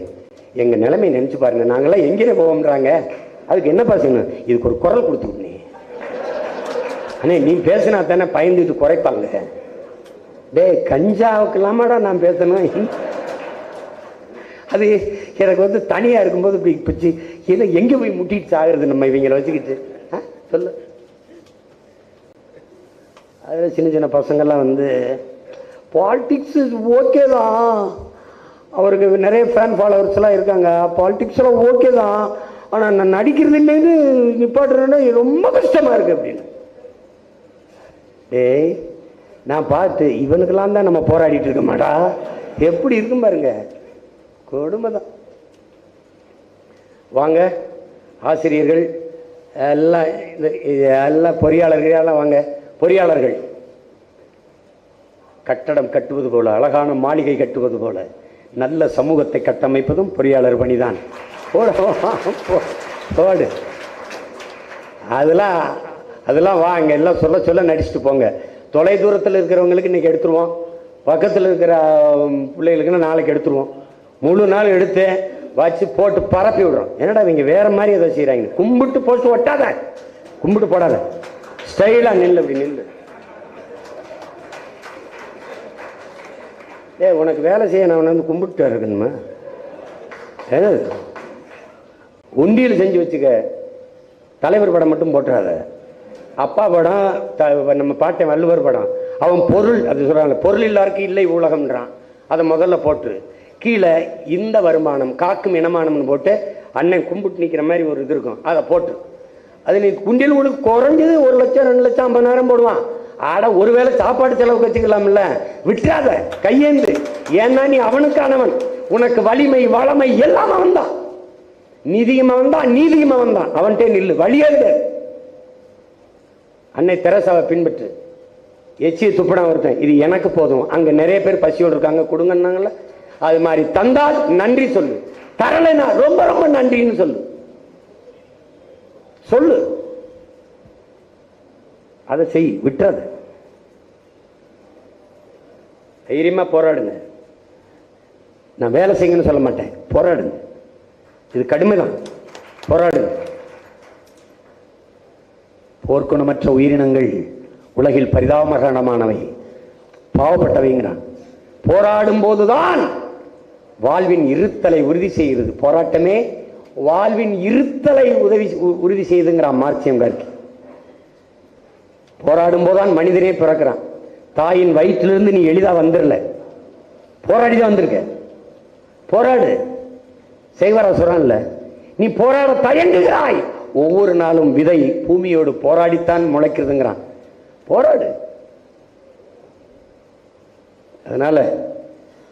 எங்கள் நிலைமை நினச்சி பாருங்க, நாங்களாம் எங்கேயே போவோம்ன்றாங்க. அதுக்கு என்னப்பா செய்யணும்? இதுக்கு ஒரு குரல் கொடுத்துருண்ணே. அண்ணே நீ பேசினா தானே பயந்துட்டு குறைப்பாங்க. டே கஞ்சாவுக்கு இல்லாமடா நான் பேசணும். அது எனக்கு வந்து தனியாக இருக்கும்போது இப்படி பிச்சு இல்லை, எங்கே போய் முட்டிட்டு ஆகுறது நம்ம இவங்களை வச்சுக்கிட்டு? சொல்லு. அதில் சின்ன பசங்கள்லாம் வந்து பாலிடிக்ஸ் ஓகே தான், அவருக்கு நிறைய ஃபேன் ஃபாலோவர்ஸ்லாம் இருக்காங்க, பாலிடிக்ஸ்லாம் ஓகே தான், ஆனால் நான் நடிக்கிறது இல்லைன்னு நிப்பாட்டுறேன்னா ரொம்ப கஷ்டமாக இருக்குது அப்படின்னு. டேய் நான் பார்த்து இவனுக்கெல்லாம் தான் நம்ம போராடிட்டு இருக்க மாட்டா, எப்படி இருக்கும் பாருங்க, கொடுமை தான். வாங்க ஆசிரியர்கள் எல்லாம் பொறியாளர்கள் எல்லாம் வாங்க. பொறியாளர்கள் கட்டடம் கட்டுவது போல, அழகான மாளிகை கட்டுவது போல நல்ல சமூகத்தை கட்டமைப்பதும் பொறியாளர் பணிதான். போடு அதெல்லாம் வாங்க, எல்லாம் சொல்ல நடிச்சுட்டு போங்க. தொலை தூரத்தில் இருக்கிறவங்களுக்கு இன்னைக்கு எடுத்துருவோம், பக்கத்தில் இருக்கிற பிள்ளைகளுக்குன்னா நாளைக்கு எடுத்துருவோம். முழு நாள் எடுத்து வச்சு போட்டு பரப்பி விடுறோம். என்னடா இவங்க வேற மாதிரி ஏதோ செய்கிறாங்க. கும்பிட்டு போட்டு ஒட்டாத, கும்பிட்டு போடாத, ஸ்டைலா நில்லு, அப்படி நில்லு. உனக்கு வேலை செய்ய நான் வந்து கும்பிட்டு இருக்கணுமா? உண்டியில் செஞ்சு வச்சுக்க. தலைவர் படம் மட்டும் போட்டுறாத. அப்பா படம், நம்ம பாட்டன் வள்ளுவர் படம், அவன் பொருள் அது சொல்றாங்க, பொருள் இல்லாருக்கு இல்லை உலகம்ன்றான். அதை முதல்ல போட்டு கீழே இந்த வருமானம் காக்கும் இனமானம்னு போட்டு அண்ணன் கும்பிட்டு நிற்கிற மாதிரி ஒரு இது இருக்கும், அதை போட்டு அது நீ குண்டியில் உங்களுக்கு குறைஞ்சது 1 லட்சம் 2 லட்சம் 50,000 போடுவான். ஆட ஒருவேளை சாப்பாடு செலவுக்கு வச்சுக்கலாம்ல, விட்டுறாத, கையேந்து. ஏன்னா நீ அவனுக்கானவன். உனக்கு வலிமை வளமை எல்லாம் அவன் தான். நிதியும் அவன் தான், நீதியும் அவன் தான். அவன்கிட்ட நில்லு, வழியே. அன்னை தெரசாவை பின்பற்று. எச்சியை துப்படா ஒருத்தன், இது எனக்கு போதும், அங்க நிறைய பேர் பசியோடு இருக்காங்க, கொடுங்கன்னாங்கல்ல, அது மாதிரி தந்தால் நன்றி சொல்லு, தரலைனா ரொம்ப ரொம்ப நன்றின்னு சொல்லு. சொல்லு, அதை செய், விட்டுறது. தைரியமா போராடுங்க. நான் வேலை செய்யுங்கன்னு சொல்ல மாட்டேன், போராடுங்க. இது கடுமைதான், போராடுங்க. போர்க்குணமற்ற உயிரினங்கள் உலகில் பரிதாபகரமானவை, பாவப்பட்டவைங்கிறான். போராடும் போதுதான் வாழ்வின் இருத்தலை உறுதி செய்கிறது. போராட்டமே வாழ்வின் இருத்தலை உறுதி செய்துங்கிறான் மார்க்சியம் கார்கி. போராடும் போதுதான் மனிதனே பிறக்கிறான். தாயின் வயிற்றிலிருந்து நீ எளிதா வந்துடல, போராடிதான் வந்திருக்க. போராடு. செய்வரா சொல்றான்ல, நீ போராட தயங்குகிறாய். ஒவ்வொரு நாளும் விதை பூமியோடு போராடித்தான் முளைக்கிறதுங்கிறான். போராடு. அதனால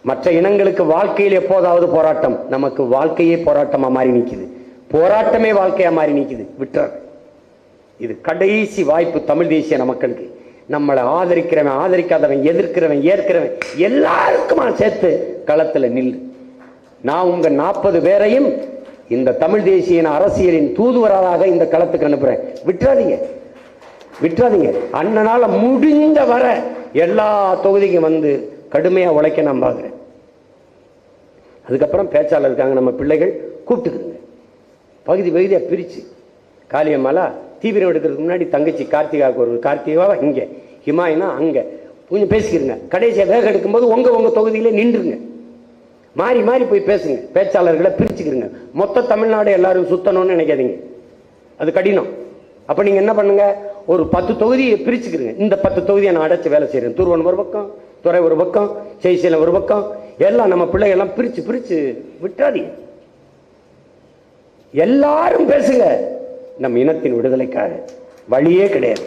மற்ற இனங்களுக்கு வாழ்க்கையில் எப்போதாவது போராட்டம், நமக்கு வாழ்க்கையே போராட்டமா மாறி நிற்குது, போராட்டமே வாழ்க்கையா மாறி நிற்குது. விட்டுற. இது கடைசி வாய்ப்பு தமிழ் தேசிய மக்களுக்கு. நம்மளை ஆதரிக்கிறவன் ஆதரிக்காதவன் எதிர்க்கிறவன் ஏற்கிறவன் எல்லாருக்குமா சேர்த்து களத்தில் நில்லு. நான் உங்க 40 பேரையும் இந்த தமிழ் தேசிய அரசியலின் தூதுவராக இந்த களத்துக்கு அனுப்புறேன். விட்டுறாதீங்க, விட்டுறாதீங்க. அண்ணனால முடிஞ்ச வர எல்லா தொகுதிக்கும் வந்து கடுமையா உழைக்க நான் பார்க்கிறேன். அதுக்கப்புறம் பேச்சாளர் இருக்காங்க, நம்ம பிள்ளைகள் கூப்பிட்டுக்குதுங்க. பகுதி பகுதியா பிரிச்சு, காளியம்மாலா தீவிரம் எடுக்கிறதுக்கு முன்னாடி தங்கச்சி கார்த்திகாவுக்கு ஒரு கார்த்திகாவா இங்க, ஹிமாயினா அங்க, கொஞ்சம் பேசிக்கிறங்க. கடைசியா வேக எடுக்கும்போது உங்க தொகுதியிலே நின்றுங்க. மாறி மாறி போய் பேசுங்க. பேச்சாளர்களை பிரிச்சுக்கிறங்க. மொத்த தமிழ்நாடு எல்லாரும் சுத்தணும்னு நினைக்காதீங்க, அது கடினம். அப்ப நீங்க என்ன பண்ணுங்க, ஒரு 10 தொகுதியை பிரிச்சுக்கிறங்க. இந்த 10 தொகுதியை நான் அடைச்சு வேலை செய்யறேன். தூர்வன் ஒரு பக்கம், துறை ஒரு பக்கம், செய்சீலம் ஒரு பக்கம், எல்லாம் நம்ம பிள்ளைகள் எல்லாம் பிரிச்சு பிரிச்சு விட்டுறாதீங்க. எல்லாரும் பேசுங்க. நம் இனத்தின் விடுதலைக்காக வழியே கிடையாது.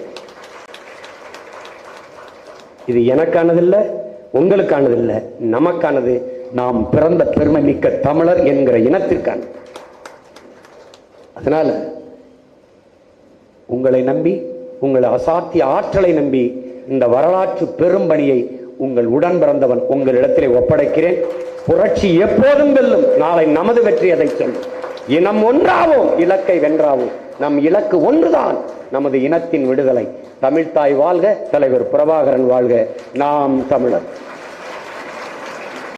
இது எனக்கானதில்லை, உங்களுக்கானதில்லை, நமக்கானது. நாம் பிறந்த பெருமை மிக்க தமிழர் என்கிற இனத்திற்கான. அதனால உங்களை நம்பி, உங்கள் அசாத்திய ஆற்றலை நம்பி இந்த வரலாற்று பெரும்பணியை உங்கள் உடன் பிறந்தவன் உங்களிடத்திலே ஒப்படைக்கிறேன். புரட்சி எப்போதும் வெல்லும். நாளை நமது வெற்றி அதை சொல்லும். இனம் ஒன்றாவோம், இலக்கை வென்றாவோம். நம் இலக்கு ஒன்றுதான், நமது இனத்தின் விடுதலை. தமிழ்த்தாய் வாழ்க, தலைவர் பிரபாகரன் வாழ்க. நாம் தமிழர்.